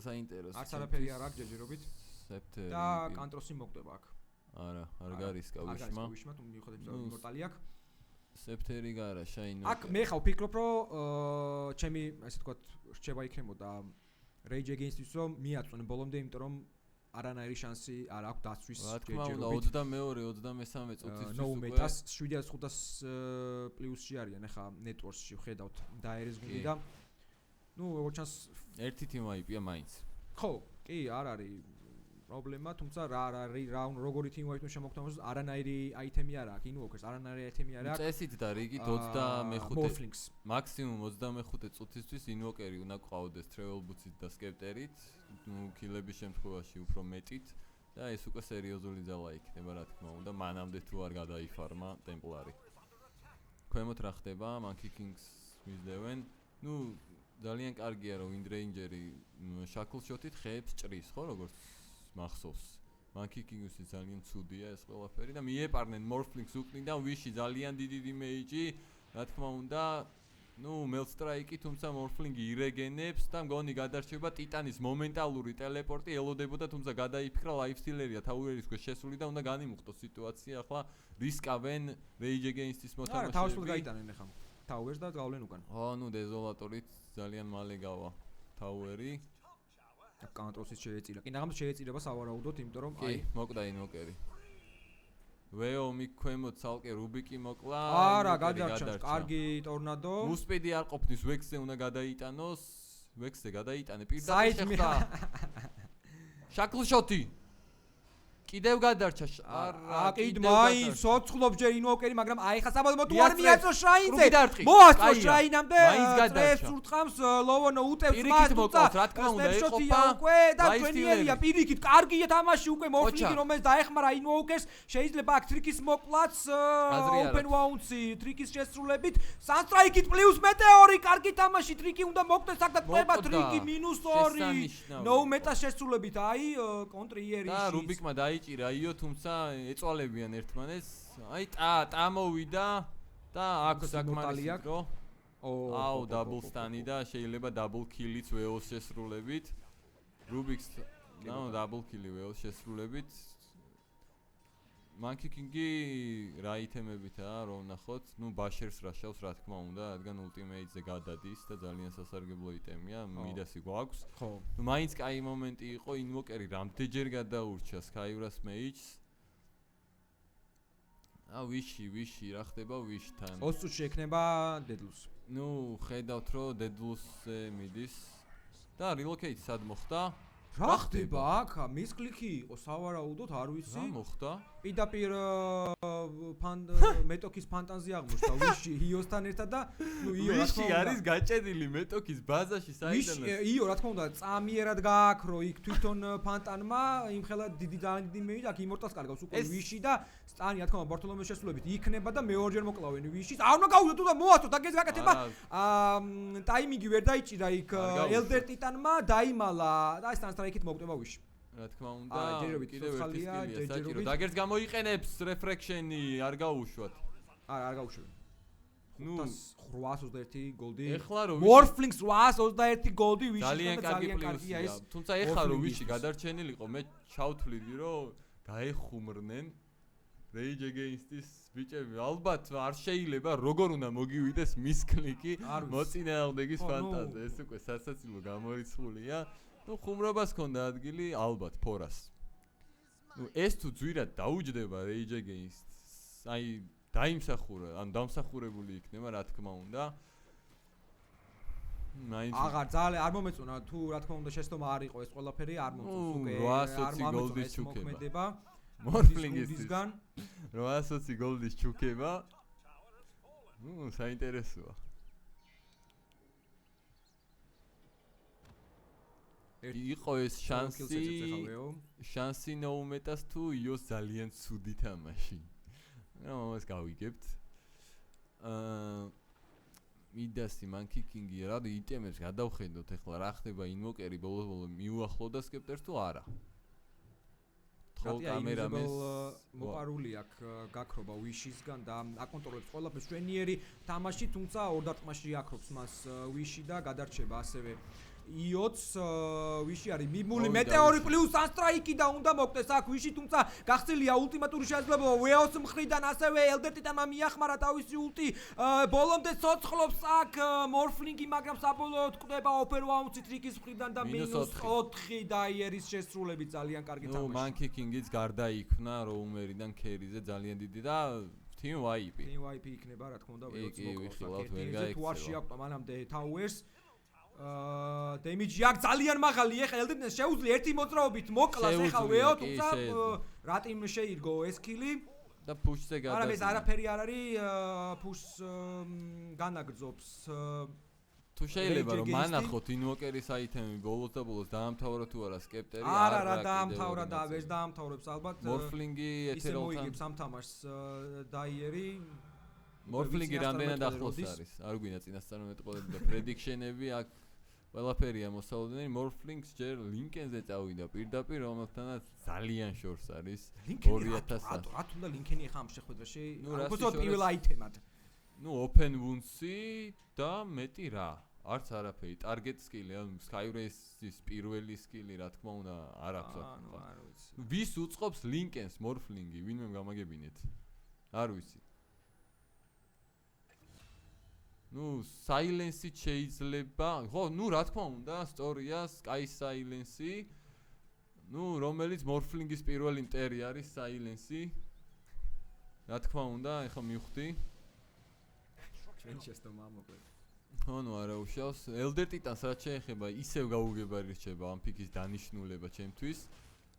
საინტერესო არც არაფერი არ აქვს ჯერჯერობით სეპტერი და კანტროსი მოკვდება აქ არა არ გარისკა ვიშმა ვიშმა თუ მიუხედავად იმორტალი აქვს სეპტერი გარაშა ინოკერი აქ მე ხავ ფიქრობ რომ ჩემი ასე თქვა რჩება იქნებოდა Rage Against-ის რომ მიაწვნენ ბოლომდე იმიტომ რომ არანაირი შანსი არ აქვს დაცვის ჯერჯერობით 22-23 წუთისთვის No Metas 700 პლუსში არიან ახლა ნეტვორკში ვხედავთ დაერეს გუნდი და ნუ როგორც ჩანს ერთი თიმა აიპია მაინც ხო კი არ არის პრობლემა თუმცა რა როგორი თიმა აიპოს შემოგთავაზოს არანაირი აიტემი არ აქვს ინვოკერს არანაირი აიტემი არ აქვს წესით და რიგით 25 Morphlings მაქსიმუმ 25 წუთისთვის ინვოკერი უნდა ყავდეს travel boots-ით და skepter-ით ნუ კილების შემთხვევაში უფრო მეტით და ეს უკვე სერიოზული ძალა იქნება რა თქმა უნდა მანამდე თუ არ გადაიფარმა ტემპლარი ქვემოთ რა ხდება Monkey Kings მისდევენ ნუ ძალიან კარგია რომ Wind Ranger-ი shackle shot-ით ხეებს ჭრის ხო როგორც მახსოვს Monkey King-უსი ძალიან ცუდია ეს ყველაფერი და მიეპარნენ Morphlings უკნიდან ვიში ძალიან დიდი დიმეიჯი რა თქმა უნდა ნუ მელსტრაიკი თუმცა Morphling-ი ირეგენებს და მგონი გადარჩება ტიტანის მომენტალური ტელეპორტი ელოდებოდა თუმცა გადაიფიქრა ლაიფსტილერია თავუერის ქვეშ შესული და უნდა განიმუხტოს სიტუაცია ახლა რისკავენ Rage Against-ის მოთამაშეები არა თავისუფლად გაიტანენ ახლა თავერს და გავლენ უკან ხო ნუ დეზოლატორით ძალიან მალე გავა თავერი კანტროსის შეეწირა. კი, ნაღამს შეეწირება სავარაუდოდ, იმიტომ რომ აი მოკვდა ინვოკერი. ვეომი ქვემოთ ცალკე რუბიკი მოკლა. არა, გადარჩა. კარგი ტორნადო. მუსპიდი არ ყოფნის ვექსზე უნდა გადაიტანოს. ვექსზე გადაიტანე პირდაპირ შეხდა. შაკლშოტი. კიდევ გადარჩა. არა, კიდ მაინც ცოცხლობს ჯერ ინვოკერი, მაგრამ აი ხა საბოლოოდ თუ არ მიაწო შრაინზე. მოასწრო შრაინამდე. ტრეფს ურტყამს ლოვონო უტევს მას თუმცა რა თქმა უნდა ეყოფა უკვე და ჩვენიერია პირიქით კარგია თამაში უკვე მოფლინგი რომელიც დაეხმარა ინვოკერს შეიძლება აქ ტრიკის მოკლაც open wounds-ი ტრიკის შესრულებით Sunstrike-ით პლუს მეტეორი კარგი თამაში ტრიკი უნდა მოკვდეს აქ და ტყება ტრიკი -2 no meta შესრულებით აი კონტრიერი და რუბიკმა ჭირა იო თუმცა ეწვალებიან ერთმანეს აი ტა მოვიდა და აქ საკმარისი დრო აუ დაბლ სტანი და შეიძლება დაბლ კილიც ვეოს შესრულებით რუბიქს ნაუ დაბლ კილი ვეოს შესრულებით Monkey King-ი რა იტემებითაა რომ ნახოთ ნუ ბაშერს რაშავს რა თქმა უნდა რადგან ultimate-ზე გადადის და ძალიან სასარგებლო იტემია მიდასი გვაქვს ხო ნუ მაინც კაი მომენტი იყო ინვოკერი რამდენჯერ გადაურჩა Skyras Mage-ს ვიში რა ხდება ვიშთან 20 წუთში ექნება Deadloss ნუ ხედავთ რომ Deadloss-ზე მიდის და relocate სად მოხდა რა ხდება აქ მის კლიკი იყო სავარაუდოდ არ ვიცი რა მოხდა პირდაპირ მეტოქის ფანტაზია აღმოჩნდა ვიში იოსთან ერთად და ნუ იო რა თქმა ვიში არის გაჭედილი მეტოქის ბაზაში საიდანაც იო რა თქმა უნდა წამიერად გააქრო იქ თვითონ ფანტანმა იმხელა დიდი ძალიან დიდი მევიდა აქ იმორტალს კარგავს უკვე ვიში და სტანი რა თქმა უნდა ბარტოლომეს შესრულებით იქნება და მეორჯერ მოკლავენ ვიშის არ უნდა გავიდო თუ და მოასწროთ აგეს გაკეთება ტაიმინგი ვერ დაიჭირა იქ ელდერ ტიტანმა დაიმალა და ეს Sunstrike-ით მოკვდება ვიში რა თქმა უნდა კიდევ ერთი სკილია საჭირო დაგერს გამოიყენებს refraction-ი არ გაუშვათ არ გაუშვენ ნუ 821 გოლდი ეხლა რომ Morphlings 821 გოლდი ვიში ძალიან კარგია ეს თუმცა ეხლა რომ ვიში გადარჩენილიყო მე ჩავთვლიდი რომ გაეხუმრნენ Rage Against-ის ბიჭები, ალბათ არ შეიძლება როგორ უნდა მოგივიდეს მის კლიკი მოწინააღმდეგის ფანტაზია. ეს უკვე სასაცილო გამორიცხულია. ნუ ხუმრობას ქონდა ადგილი ალბათ ფორას. ნუ ეს თუ ძვირად დაუჯდება Rage Against-ს, აი დაიმსახურა, ან დამსახურებული იქნება, რა თქმა უნდა. აღარ ძალიან არ მომეწონა თუ რა თქმა უნდა შეცდომა არ იყო ეს ყველაფერი არ მომწონს უკვე 820 გოლდის ჩუქება. მოქმედება. Morfling-ისგან 820 გოლდის ჩუქება. ნუ საინტერესოა. იყო ეს შანსი ნოუმეტას თუ იოს ძალიან ცუდი თამაში. ნუ ამას გავიგებთ. მიდასი Monkey King-ი რა იტემებს გადავხედოთ ახლა რა ხდება ინვოკერი ბოლოს მიუახლოვდა სკეპტერს თუ არა. ხო კამერამენს მოპარული აქვს გაქრობა Wish-ისგან და აკონტროლებს ყველაფერს შვენიერი თამაში, თუმცა ორ დარტყმაში აკრობს მას Wish-ი და გადარჩება ასევე iots Wish-ი არის მიმული მეტეორი პლუს Unstrike და უნდა მოკდეს აქ Wish-ი, თუმცა გახსნილია ულტიმატური შესაძლებლობა Weos მხრიდან, ასევე Elder Titan-მა მიახმარა თავისი ულტი, ბოლომდე ცოცხლობს აქ Morphling-ი, მაგრამ საბოლოოდ კვდება Overwound-ით რიკის მხრიდან და -4 დაიერის შესრულებით ძალიან კარგი თამაში. ნუ Monkey King-იც გარდაიქმნა Roamer-დან Carry-ზე ძალიან დიდი და Team YP იქნება რა თქმა უნდა Weos მოკლა. თუ არ შეაკვდა მანამდე Towers დემიჯი აქ ძალიან მაღალი, ეხლა Elden-ს შეუძლია ერთი მოძრაობით მოკლას ეხლა Weos, თუმცა რატიმ შეირგო ეს კილი და push-ზე გადასცა. არა ეს არაფერი არ არის push განაგრძობს. თუ შეიძლება რომ მანახოთ Invoker-ის აიტემი ბოლოს და ბოლოს დაამთავრა თუ არა სკეპტერი არა დაამთავრა და ეს დაამთავრებს ალბათ. Morphling-ი ისე მოიგებს ამ თამაშს დაიერი. Morphling-ი რამდენად ახლოს არის? არ გვინდა წინასწარმეტყველები და prediction-ები აქ ყველაფერია მოსალოდნელი. Morphling-ს ჯერ Lincoln-ზე წავიდა პირდაპირ, რომელთანაც ძალიან შორს არის 2000-ს. რა თუნდა Lincoln-ი ხა ამ შეხვედრაში? უბრალოდ პირველ აიტემად. ნუ Open Wounds-ი და მეტი რა. არც არაფერი. Target skill-ი, ანუ Skyrace-ის პირველი skill-ი, რა თქმა უნდა, არ აქვს აქ. ვის უწყობს Lincoln-ს Morphling-ი? ვინმე გამაგებინეთ? არ ვიცი. ნუ Silence-ით შეიძლება, ხო, ნუ რა თქმა უნდა, სტორია Sky Silence-ი. ნუ რომელიც Morphling-ის პირველი მტერი არის Silence-ი. რა თქმა უნდა, ეხლა მივხვდი. ჩვენ შეცდომა მოკლედ. ხო, ნუ არა უშავს. Elder Titan-ს რაც შეეხება, ისევ გაუგებარი რჩება ამ პიკის დანიშნულება ჩემთვის.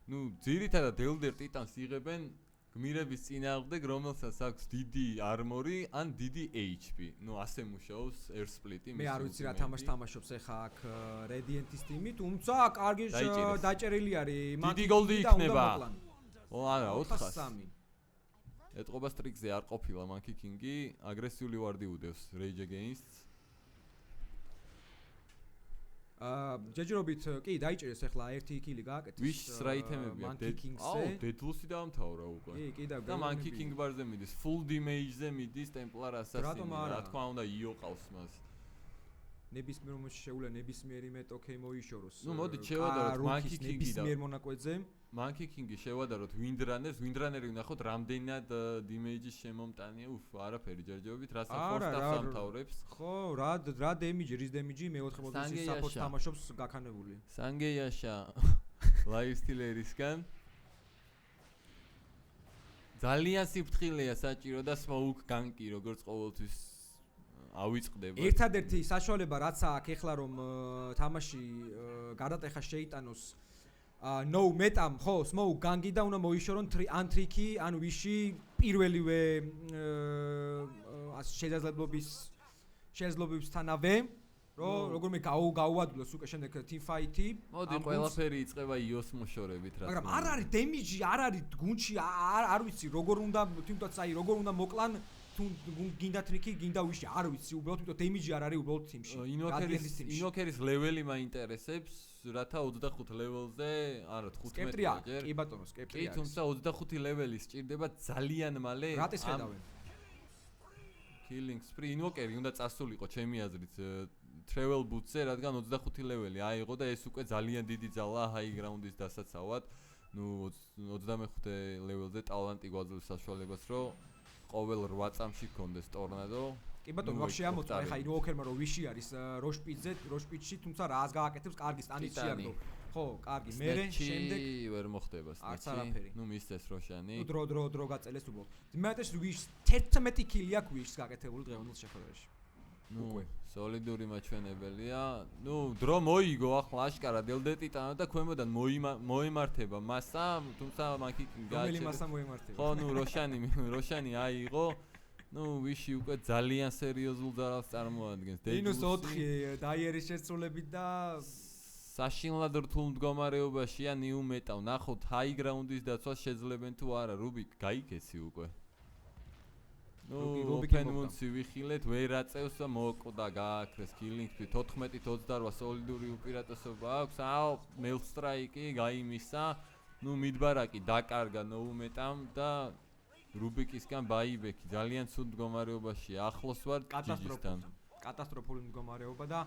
ნუ ძირითადად Elder Titan-ს იღებენ გმირების წინააღმდეგ, რომელსაც აქვს დიდი armor-ი ან დიდი HP. ნუ ასე მუშაობს Air Split-ი. მე არ ვიცი რა თამაშს თამაშობს ახლა აქ Radiant-ის ტიმი, თუმცა კარგი დაჭერილი არის. დიდი გოლდი იქნება. ო არა, 403. ეტყობა სტრიქზე არ ყოფილა Monkey King-ი, აგრესიული ვარდი უდევს Rage Against-ს. ჯეჯრობით კი დაიჭერეს ახლა ერთი კილი გააკეთეს. Wish-ს რა იტემებია? Deadloss-ი დაამთავრა უკვე. კი და Monkey King ბარზე მიდის, full damage-ზე მიდის Templar Assassin-ი. რა თქმა უნდა, io ყავს მას. ნებისმიერ მომენტში შეუძლია ნებისმიერი მეტოქე მოიშოროს. ნუ მოდი შევადაროთ Monkey King-ი და ნებისმიერ მონაკვეთზე. Monkey King-ი შევადაროთ Windrunner-ს, Windrunner-ი ვნახოთ რამდენად damage-ის შემომტანია. არაფერი ჯერჯერობით, რასაც force-ს ამთავრებს. ხო, რა damage, რის damage-ი მე-4 პოზიციის support თამაშობს გაქანებული. Sangeyaša Lifestealer-ისგან ძალიან სიფრთხილეა საჭირო და smoke gank-ი როგორც ყოველთვის ავიწყდება. ერთადერთი საშუალება რაც აქვს ეხლა რომ თამაში გადატეხა შეიტანოს no metam ხო smoke gangi და უნდა მოიშორონ ან ტრიკი ან Wish-ი პირველივე შესაძლებლობებისთანავე როგორმე გაუადვილოს უკვე შემდეგ team fight-ი. მოდი ყველაფერი იწყება iOS მოშორებით რა. მაგრამ არ არის damage, არ არის გუნჩი, არ ვიცი როგორ უნდა თუნდაც აი როგორ უნდა მოკლან თუ გინდა ტრიკი, გინდა Wish-ი, არ ვიცი, უბრალოდ თვითონ damage არ არის უბრალოდ team-ში. Invoker-ის level-ი მაინტერესებს, რათა 25 level-ზე, არა 15-ია ჯერ. კი ბატონო, Skeptri არის. კი, თუმცა 25 level-ი სჭირდება ძალიან მალე. რატეს ხედავენ? Killing Spree Invoker-ი უნდა წასულიყო ჩემი აზრით Travel Boots-ზე, რადგან 25 level-ი აიღო და ეს უკვე ძალიან დიდი ძალა high ground-ის დასაცავად. ნუ 25 ლეველზე ტალანტი გვაძლევს საშუალებას რომ ყოველ 8 წამში გქონდეს ტორნადო. კი ბატონო, ვაფშე ამოწვა, ეხა ინვოკერმა რომ ვიში არის როშპიჩში, თუმცა რას გააკეთებს, კარგი სტანიც შეარდო. ხო, კარგი, მერე შემდეგ ვერ მოხდება არც არაფერი. ნუ მისცეს როშანი. ნუ დრო გაწელეს უბრალოდ. მეათეს ვიშ 11 კილი აქვს ვიშს გაკეთებული დღევანდელ შეხვედრაში. ნუ სოლიდური მაჩვენებელია. ნუ დრო მოიგო ახლა აშკარად ელდეტიტანა და ქვემოდან მოემართება მასა, თუმცა მანქი რომელი მასა მოემართება? ხო, ნუ როშანი აიღო. ნუ ვიში უკვე ძალიან სერიოზულ ძალას წარმოადგენს. მინუს 4 დაიერის შესრულებით და საშინლად რთულ მდგომარეობაშია ნიუ მეტალ. ნახოთ ჰაი გრაუნდის დაცვა შეძლებენ თუ არა. რუბიკ გაიქეცი უკვე. ნუ ოპენმუნცი ვიხილეთ, ვერ აწევს და მოკვდა გააქრეს კილინგსი 14-28 სოლიდური უპირატესობა აქვს. აო, მელსტრაიკი გაიმისა. ნუ მიდბარაკი დაკარგა ნოუმეტამ და რუბიკისგან ბაიბექი ძალიან ცუდ მდგომარეობაშია. ახლოს ვარ ჯიჯისთან. კატასტროფული მდგომარეობა და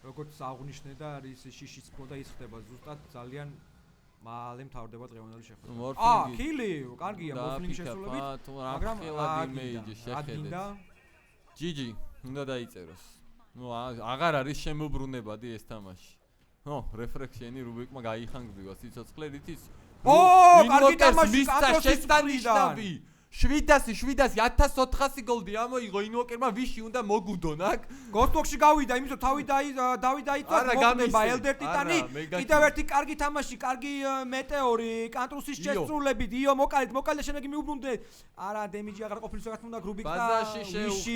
როგორც აღნიშნე და არის შიშიც მქონდა ის ხდება ზუსტად ძალიან მალე მთავრდება დღევანდელი შეხვედრა. კილი, კარგია მორფლინგ შესრულებით, მაგრამ იმეიჯი შეხედეთ. ჯიჯი, უნდა დაიწეროს. ნუ აღარ არის შემოbrunებადი ეს თამაში. ხო, რეფრექშენი რუბიკმა გაიხანგბივა სიცოცხლე რითიც. კარგი თამაში შესტანიშნავი. 700 1400 გოლდი ამოიღო ინვოკერმა ვიში უნდა მოგუდონ აქ გოსტოქში გავიდა იმის რომ თავი დაიწვა მოგნება ელდერ ტიტანი კიდევ ერთი კარგი თამაში კარგი მეტეორი კანტრუსის შესრულებით იო მოკალეთ შემდეგ მიუბრუნდე არა დემიჯი აღარ ყოფილის რაღაც უნდა გრუბიკ და ვიში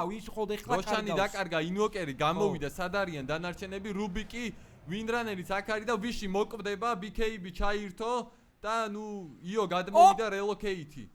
ვიში ხოლმე ხლა როშანი დაკარგა ინვოკერი გამოვიდა სად არიან დანარჩენები რუბიკი ვინდრანერიც აქ არის და ვიში მოკვდება BKB ჩაირთო და ნუ იო გადმოვიდა რელოკეიტი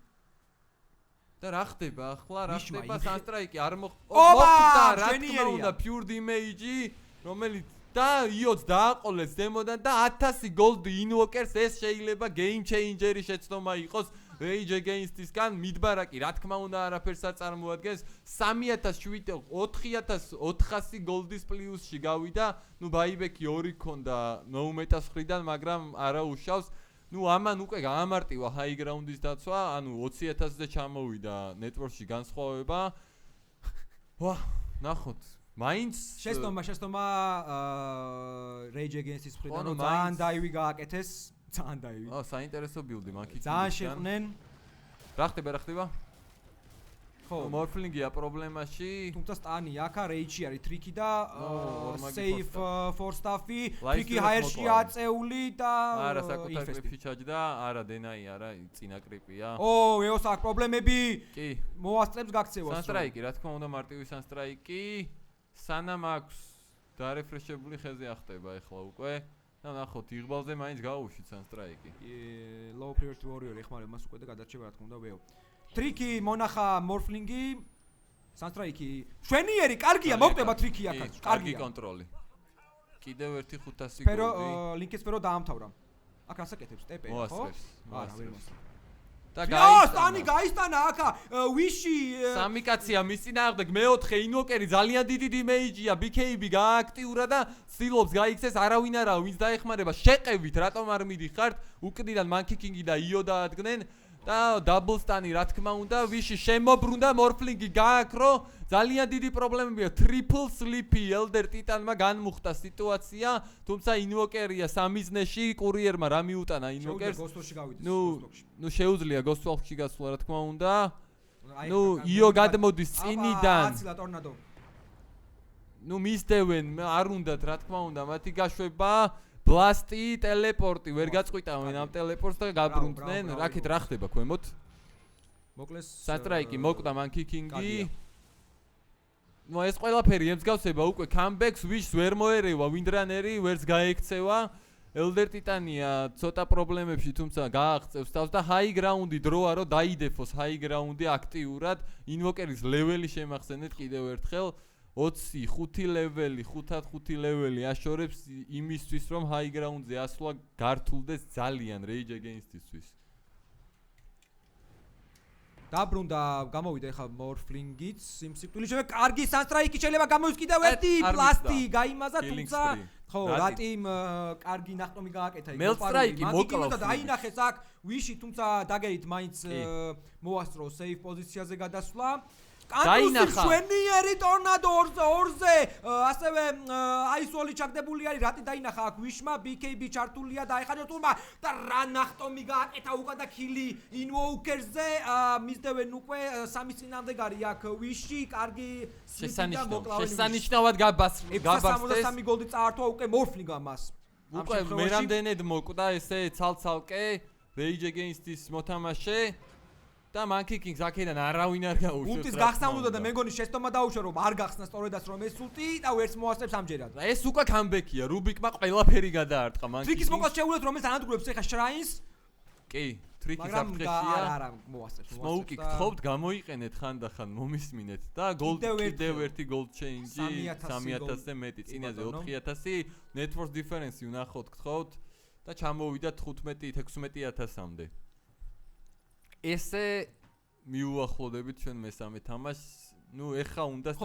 და რა ხდება ახლა რა ხდება სანსტრაიკი არ მოხდა რა თქმა უნდა pure damage რომელიც და იოც დააყოლეს დემოდან და 1000 goldi inwokers ეს შეიძლება game changer-ი შეცდომა იყოს Rage Against-ისგან მიდბარაკი რა თქმა უნდა არაფერს არ წარმოადგენს 3700 4400 goldi-s პლუსში გავიდა ნუ ბაიბექი 2 ქონდა ნოუმეტას ხრიდან მაგრამ არა უშავს ნუ ამან უკვე გაამარტივა high ground-ის დაცვა, ანუ 20000-ზე ჩამოვიდა network-ში განსხვავება. ვა, ნახოთ. მაინც შეცდომა Rage Against-ის მხრიდან რომ ძალიან დაივი გააკეთეს, ძალიან დაივი. საინტერესო ბილდი მანქით. ძალიან შეყვნენ. რა ხდება? ხო, მორფლინგია პრობლემაში. თუმცა სტანი აქა Rage-ი არის ტრიკი და safe for stuff-ი, ტრიკი higher-ში აწეული და არა საკუთარ კრიპში ჩაჯდა, არა დენაი, არა წინა კრიპია. ეოს აქ პრობლემები. კი. მოასწრებს გაქცევას. სანსტრაიკი, რა თქმა უნდა მარტივი სანსტრაიკი. სანამ აქვს დარეფრეშებული ხეზე ახტება ახლა უკვე. და ნახოთ, იღბალზე მაინც გაუშვით სანსტრაიკი. low priority warrior ეხმარება მას უკვე და გადარჩება რა თქმა უნდა ვეო. ტრიკი მონახა მორფლინგი სანსტრაიკი შვენიერი კარგია მოკვდება ტრიკი აქაც კარგი კონტროლი კიდევ ერთი 500 სფერო ლინკის სფერო დაამთავრა აქ ასაკეთებს ტეპე ხო არა ვერ მოსწრებს და სტანი გაისტანა აქა ვიში სამი კაცია მის წინააღმდეგ მეოთხე ინვოკერი ძალიან დიდი დიმეიჯია BKB გააქტიურა და ცდილობს გაიქცეს არავინ არა ვინც დაეხმარება შეყევით რატომ არ მიდიხართ უკდიდან მანკიკინგი და იო დაადგნენ და დაბლ სტანი რა თქმა უნდა ვიში შემოbrunდა მორფლინგი გააქრო ძალიან დიდი პრობლემებია ტრიპლ სლიპი ელდერ ტიტანმა განმუხტა სიტუაცია თუმცა ინვოკერია სამიზნეში კურიერმა რა მიუტანა ინვოკერს ნუ შეუძლია გოსტოლში გასვლა რა თქმა უნდა ნუ იო გადმოდის წინიდან ნუ მისდევენ არ უნდათ რა თქმა უნდა მათი გაშვება ბლასტი, ტელეპორტი, ვერ გაწყვიტავენ ამ ტელეპორტს და გაბრუნდნენ. რაკეთ რა ხდება ქვემოთ? მოკლეს სანსტრაიკი მოკვდა მანკიკინგი. ნუ ეს ყველაფერი ემსგავსება უკვე comeback-ს, ვიშს ვერ მოერევა ვინდრანერი, ვერც გაექცევა. ელდერ ტიტანია ცოტა პრობლემებში, თუმცა გააღწევს თავს და high ground-ი დროა რომ დაიდეფოს high ground-ი აქტიურად. ინვოკერის ლეველი შემახსენეთ კიდევ ერთხელ. 25 ლეველი, 5-5 ლეველი აშორებს იმისთვის რომ high ground-ზე ასვლა გართულდეს ძალიან Rage Against-ისთვის. დაბრუნდა გამოვიდა ეხლა მორფლინგიც იმ სიკვდილის შემდეგ კარგი სანსტრაიკი შეიძლება გამოდის კიდევ ერთი პლასტი გაიმაზა თუმცა ხო რატიმ კარგი ნახტომი გააკეთა იქ მელსტრაიკი მოკლავს და დაინახეს აქ ვიში თუმცა დაგერით მაინც მოასწრო სეიფ პოზიციაზე გადასვლა დაინახა შვენიერი ტორნადო 2-ზე ასევე აისოლი ჩაგდებული არის რატი დაინახა აქ ვიშმა BKB ჩართულია და ეხლა თურმა და რა ნახტომი გააკეთა უკან და ქილი ინვოუკერზე მისდევენ უკვე სამის წინამდეგარი აქ ვიში კარგი შესანიშნავად გაბასდეს 63 გოლი წაართვა უკვე მორფლინგა მას უკვე მერამდენედ მოკვდა ესე ცალცალკე Rage Against-ის მოთამაშე და Monkey King-ს აქედან არავინ არ გაუშვებს. ულტის გახსნაუდა და მე მგონი შეცდომა დაუშვა რომ არ გახსნა სწორედაც რომ ეს ულტი და ვერც მოასწრებს ამჯერად. ეს უკვე კამბექია, რუბიკმა ყველაფერი გადაარტყა Monkey King. ტრიკის მოკლედ შეუძლეთ რომ ეს ანადგურებს ეხა შრაინს. კი, ტრიკის აფრთხეშია. არა, მოასწრებს. Smoke-ი გთხოვთ გამოიყენეთ ხანდახან მომისმინეთ და კიდევ ერთი gold change-ი 3000-ზე მეტი, წინაზე 4000, net worth difference-ი ვნახოთ გთხოვთ და ჩამოვიდა 15-16000-მდე. ესე მიუახლოვდებით ჩვენ მესამე თამაშს. ნუ ეხა უნდა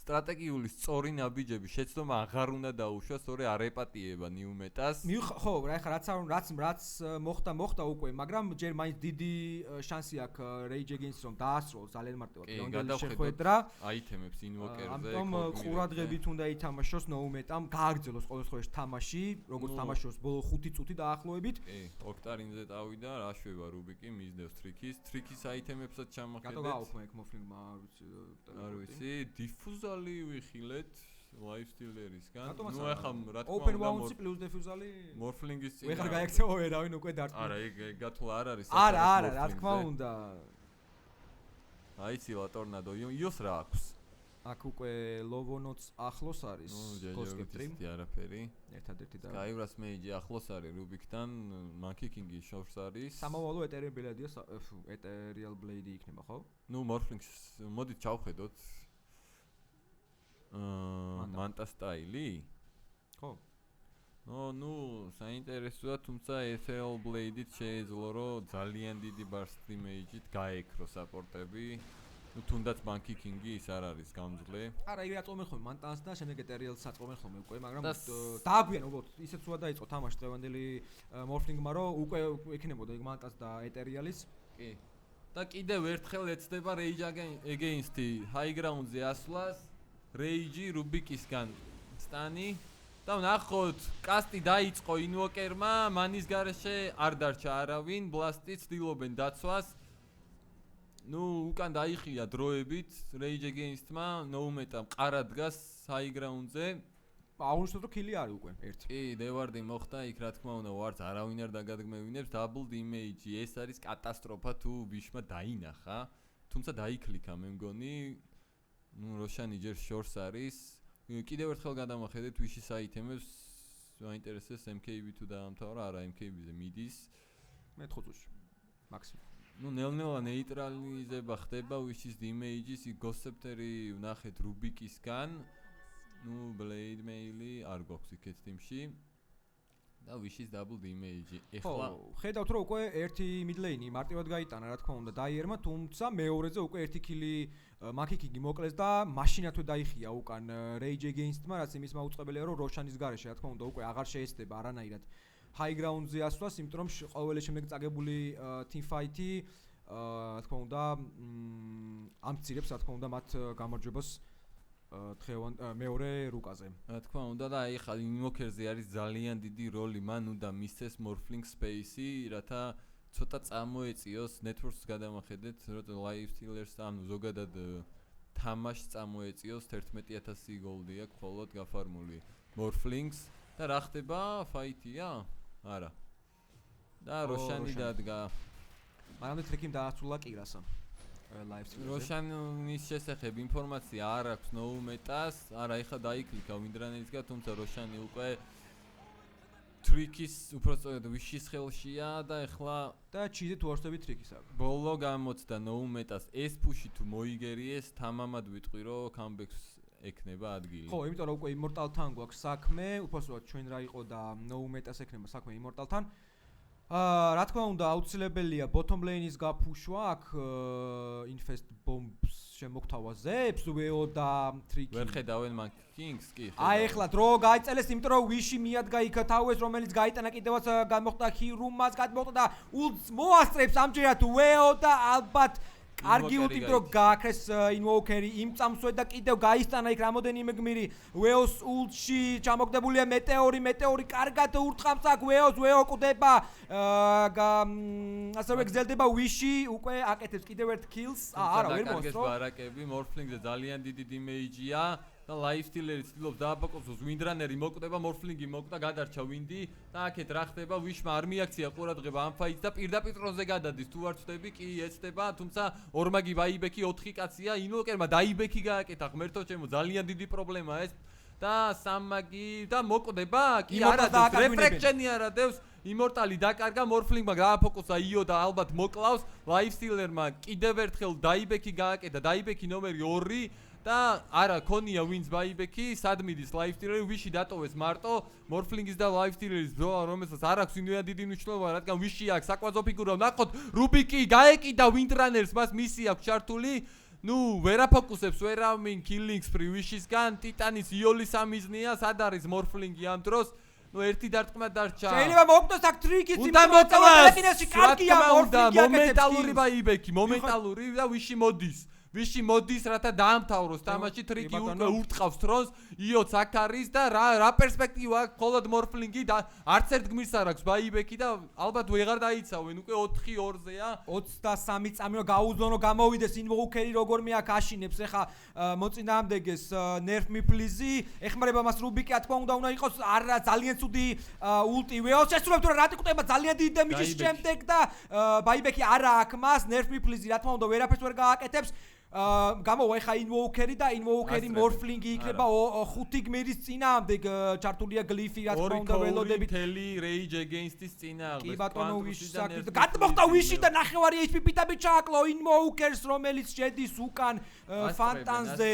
სტრატეგიული სწორი ნაბიჯები შეცდომა აღარ უნდა დაუშვას, სწორი არ ეპატიება ნიუმეტას. ხო, რა ეხა რაც მოხდა უკვე, მაგრამ ჯერ მაინც დიდი შანსი აქვს Rage Against-ს რომ დაასრულოს ძალიან მარტივად ფინალური შეხვედრა. აითემებს ინვოკერზე. ამიტომ ყურადღებით უნდა ითამაშოს ნოუმეტამ, გააგრძელოს ყოველ შემთხვევაში თამაში, როგორც თამაშობს ბოლო 5 წუთი დაახლოებით. კი, ოქტარინზე დავიდა, რა შვება რუბიკი, მისდევს ტრიკის აითემებსაც ჩამოხედეთ. რატო გააუქმე ეგ მოფლინგმა, არ ვიცი, დიფუზალი ვიხილეთ lifestealer-ისგან. ნუ ახლა რა თქმა Open Wounds plus diffuser-ი Morphling-ის წინ. ვეღარ გაიქცევა ვერავინ უკვე დარტყმა. არა, ეგ გათვლა არ არის. არა, რა თქმა უნდა. აიცილა ტორნადო, იოს რა აქვს? აქ უკვე Lovonot's ახლოს არის. გოსკეპტრი არაფერი. ერთადერთი და Skyras Mage ახლოს არის Rubik-თან, Monkey King-ი შორს არის. სამომავლო Ethereal Blade-ია, Ethereal Blade-ი იქნება, ხო? ნუ Morphling-ს მოდით ჩავხედოთ. Manta სტაილი? ხო. ნუ საინტერესოა, თუმცა Ethereal Blade-ით შეეძლო რომ ძალიან დიდი burst damage-ით გაეკრო საპორტები. ნუ თუნდაც Monkey King-ი ის არ არის გამძლე. არა, იგივე აწვომენ ხოლმე Manta-ს და შემდეგ Ethereal-ს აწვომენ ხოლმე უკვე, მაგრამ დააგვიან უბრალოდ ისეც უა დაიწყო თამაში დღევანდელი Morphling-მა რომ უკვე ექნებოდა იქ Manta-ს და Ethereal-ის. კი. და კიდევ ერთხელ ეცდება Rage Against-ი high ground-ზე ასვლას. Rage Rubik-ისგან სტანი და ნახოთ კასტი დაიწყო ინვოკერმა, მანის გარეშე არ დარჩა არავინ, ბლასტი ცდილობენ დაცვას. ნუ უკან დაიხია დროებით Rage Against-მა, ნოუმეტა მყარა დგას high ground-ზე. აუნიშნოთ რომ ქილი არის უკვე ერთი. კი, დევარდი მოხდა იქ რა თქმა უნდა ვარც არავინ არ დაგადგმევინებს double damage. ეს არის კატასტროფა თუ ვიშმა დაინახა. თუმცა დაიკლიკა მე მგონი. ნუ როშანი ჯერ შორს არის. კიდევ ერთხელ გადამახედეთ ვიშის აითემებს. მაინტერესებს MKB თუ დაამთავრა, არა MKB-ზე მიდის. მე-4 წუთში. მაქსიმუმ. ნუ ნელ-ნელა ნეიტრალიზება ხდება ვიშის damage-ის, გოსეპტერი ვნახეთ რუბიკისგან. ნუ Blade Mail-ი არ გვაქვს იქეთ ტიმში. და ვიშის double damage. ეხლა ხედავთ რომ უკვე ერთი mid lane-ი მარტივად გაიტანა, რა თქმა უნდა, დაიერმა, თუმცა მეორეზე უკვე ერთი kili Monkey King-ი მოკლეს და მაშინათვე დაიხია უკან Rage Against-მა, რაც იმის მაუწყებელია, რომ როშანის გარეშე, რა თქმა უნდა, უკვე აღარ შეესწება არანაირად high ground-ზე ასვლას, იმიტომ რომ ყოველი შემდეგ წაგებული team fight-ი, რა თქმა უნდა, ამცირებს, რა თქმა უნდა, მათ გამარჯვებას დღევან მეორე რუკაზე. რა თქმა უნდა და აი ხა ინვოკერზე არის ძალიან დიდი როლი, მან უნდა მისცეს Morphling space-ი, რათა ცოტა წამოეწიოს networks გადამახედეთ, რომ lifestealers ანუ ზოგადად თამაშს წამოეწიოს 11000 გოლდი აქვს მხოლოდ გაფარმული Morphlings და რა ხდება? ფაიტია? არა. და როშანი დადგა. მაგრამ ტრიკიმ დაასრულა კირასა. როშანის შესახებ ინფორმაცია არ აქვს ნოუმეტას, არა ეხლა დაიკლიკა ვინდრანელისგან, თუმცა როშანი უკვე ტრიკის უბრალოდ ვიშის ხელშია და ეხლა და ჩიზე თუ არსები ტრიკის აქვს. ბოლო გამოცდა ნოუმეტას ეს ფუში თუ მოიგერიეს, თამამად ვიტყვი რომ comeback-ს ექნება ადგილი. ხო, იმიტომ რომ უკვე Immortal-თან გვაქვს საქმე, უბრალოდ ჩვენ რა იყო და ნოუმეტას ექნება საქმე Immortal-თან. რა თქმა უნდა, აუცილებელია bottom lane-ის გაფუშვა, აქ infest bombs შემოგთავაზებს, ვეო და tricky. ვერ ხედავენ მაგ kings კი. აი ეხლა დრო გაიწელეს, იმიტომ რომ ვიში მიადგა იქ თავეს, რომელიც გაიტანა კიდევაც გამოხდა ჰირუმას, გამოხდა და ულს მოასწრებს ამჯერად ვეო და ალბათ კარგი უთი დრო გააქრეს ინვოკერი იმ წამსვე და კიდევ გაისტანა იქ რამოდენიმე გმირი ვეოს ულში ჩამოგდებულია მეტეორი კარგად ურტყამს აქ ვეო კვდება ასევე გრძელდება ვიში უკვე აკეთებს კიდევ ერთ kills არა ვერ მოსწრო ბარაკები მორფლინგზე ძალიან დიდი დიმეიჯია და ლაიფსტილერი ცდილობს დააბაკოსოს ვინდრანერი მოკვდება მორფლინგი მოკვდა გადარჩა ვინდი და აქეთ რა ხდება ვიშმა არ მიაქცია ყურადღება ამ ფაიტს და პირდაპირ ტრონზე გადადის თუ არ ვწდები კი ეცდება თუმცა ორმაგი ვაიბექი 4 კაცია ინვოკერმა დაიბექი გააკეთა ღმერთო ჩემო ძალიან დიდი პრობლემაა ეს და სამმაგი და მოკვდება კი არა რეფრექშენი არა დევს იმორტალი დაკარგა მორფლინგმა გააფოკუსა იო და ალბათ მოკლავს ლაიფსტილერმა კიდევ ერთხელ დაიბექი გააკეთა დაიბექი ნომერი 2 და არა ქონია ვინც ბაიბექი სადმიდის ლაიფსტილერი ვიში დატოვეს მარტო მორფლინგის და ლაიფსტილერის ბრძოლა რომელსაც არ აქვს ინვიან დიდი მნიშვნელობა რადგან ვიში აქვს საკვაზო ფიგურა ნახოთ რუბიკი გაეკიდა ვინდრანერს მას მისია აქვს ჩართული ნუ ვერაფოკუსებს ვერავინ კილინგ სპრი ვიშისგან ტიტანის იოლის ამიზნია სად არის მორფლინგი ამ დროს ნუ ერთი დარტყმა დარჩა შეიძლება მოკვდოს აქ ტრიკიც უნდა მოკლას კარგია მორფლინგი მომენტალური ბაიბექი მომენტალური და ვიში მოდის ვიში მოდის რათა დაამთავროს თამაში ტრიკი უკვე ურტყავს თრონს იოც აქ არის და რა პერსპექტივა აქვს მხოლოდ მორფლინგი და არც ერთ გმირს არ აქვს ბაიბექი და ალბათ ვეღარ დაიცავენ უკვე 4-2-ზეა 23 წამი რომ გაუძლონო გამოვიდეს ინვოკერი როგორმე აქ აშინებს ეხა მოწინააღმდეგეს nerf me please ეხმარება მას რუბიკი რა თქმა უნდა იყოს არა ძალიან ცუდი ულტი ვეოს შესრულებ თუ რა კვდება ძალიან დიდი დემიჯის შემდეგ და ბაიბექი არა აქვს მას nerf me please რა თქმა უნდა ვერაფერს ვერ გააკეთებს გამოვა ეხა ინვოკერი და ინვოკერი მორფლინგი იქნება 5 გმირის წინააღმდეგ ჩართულია გლიფი რა თქმა უნდა ველოდებით თელი რეიჯ ეგეინსტის წინააღმდეგ კი ბატონო ვიში საკითხი გადმოხდა ვიში და ნახევარი HP პიტაბი ჩააკლო ინვოკერს რომელიც შედის უკან ფანტანზე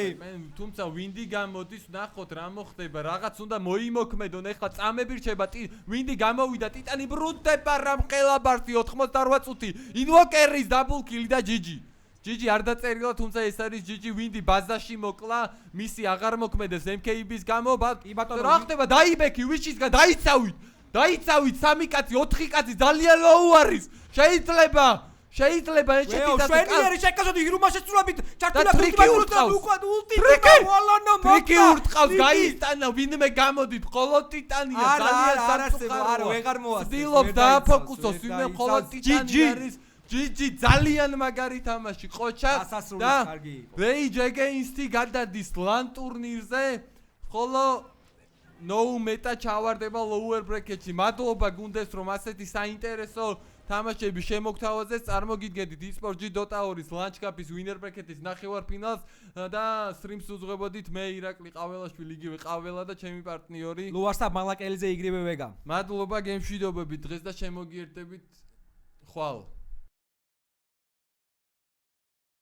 თუმცა ვინდი გამოდის ნახოთ რა მოხდება რაღაც უნდა მოიმოქმედონ ეხლა წამები რჩება ვინდი გამოვიდა ტიტანი ბრუნდება რამ ყელაბარსი 88 წუთი ინვოკერის დაბლ კილი და GG GG არ დაწერილა თუმცა ეს არის GG ვინდი ბაზაში მოკლა მისი აღარ მოქმედეს MKB-ის გამო რა ხდება დაიბექი ვიშისგან დაიცავით 3 კაცი 4 კაცი ძალიან ლოუ არის შეიძლება ეჭეთითაც შვენიერი შეკასოდი ჰირუმა შეცვლებით ჩართულა ტრიკი ურტყავს გაისტანა ვინმე გამოდით მხოლოდ ტიტანია ძალიან არ ვეღარ მოასწრებს ცდილობს დააფოკუსოს ვინმე მხოლოდ ტიტანი არის GG ძალიან მაგარი თამაში ყოჩა და Rage Against-ი გადადის LAN ტურნირზე ხოლო no meta ჩავარდება lower bracket-ში მადლობა გუნდეს რომ ასეთი საინტერესო თამაშები შემოგთავაზეს წარმოგიდგენთ eSport G Dota 2-ის Launch Cup-ის winner bracket-ის ნახევარფინალს და streams უძღვებოდით მე ირაკლი ყაველაშვილი იგივე ყაველა და ჩემი პარტნიორი ლუარსა მალაკელიძე იგრივე ვეგა მადლობა გემშვიდობებით დღეს და შემოგიერთებით ხვალ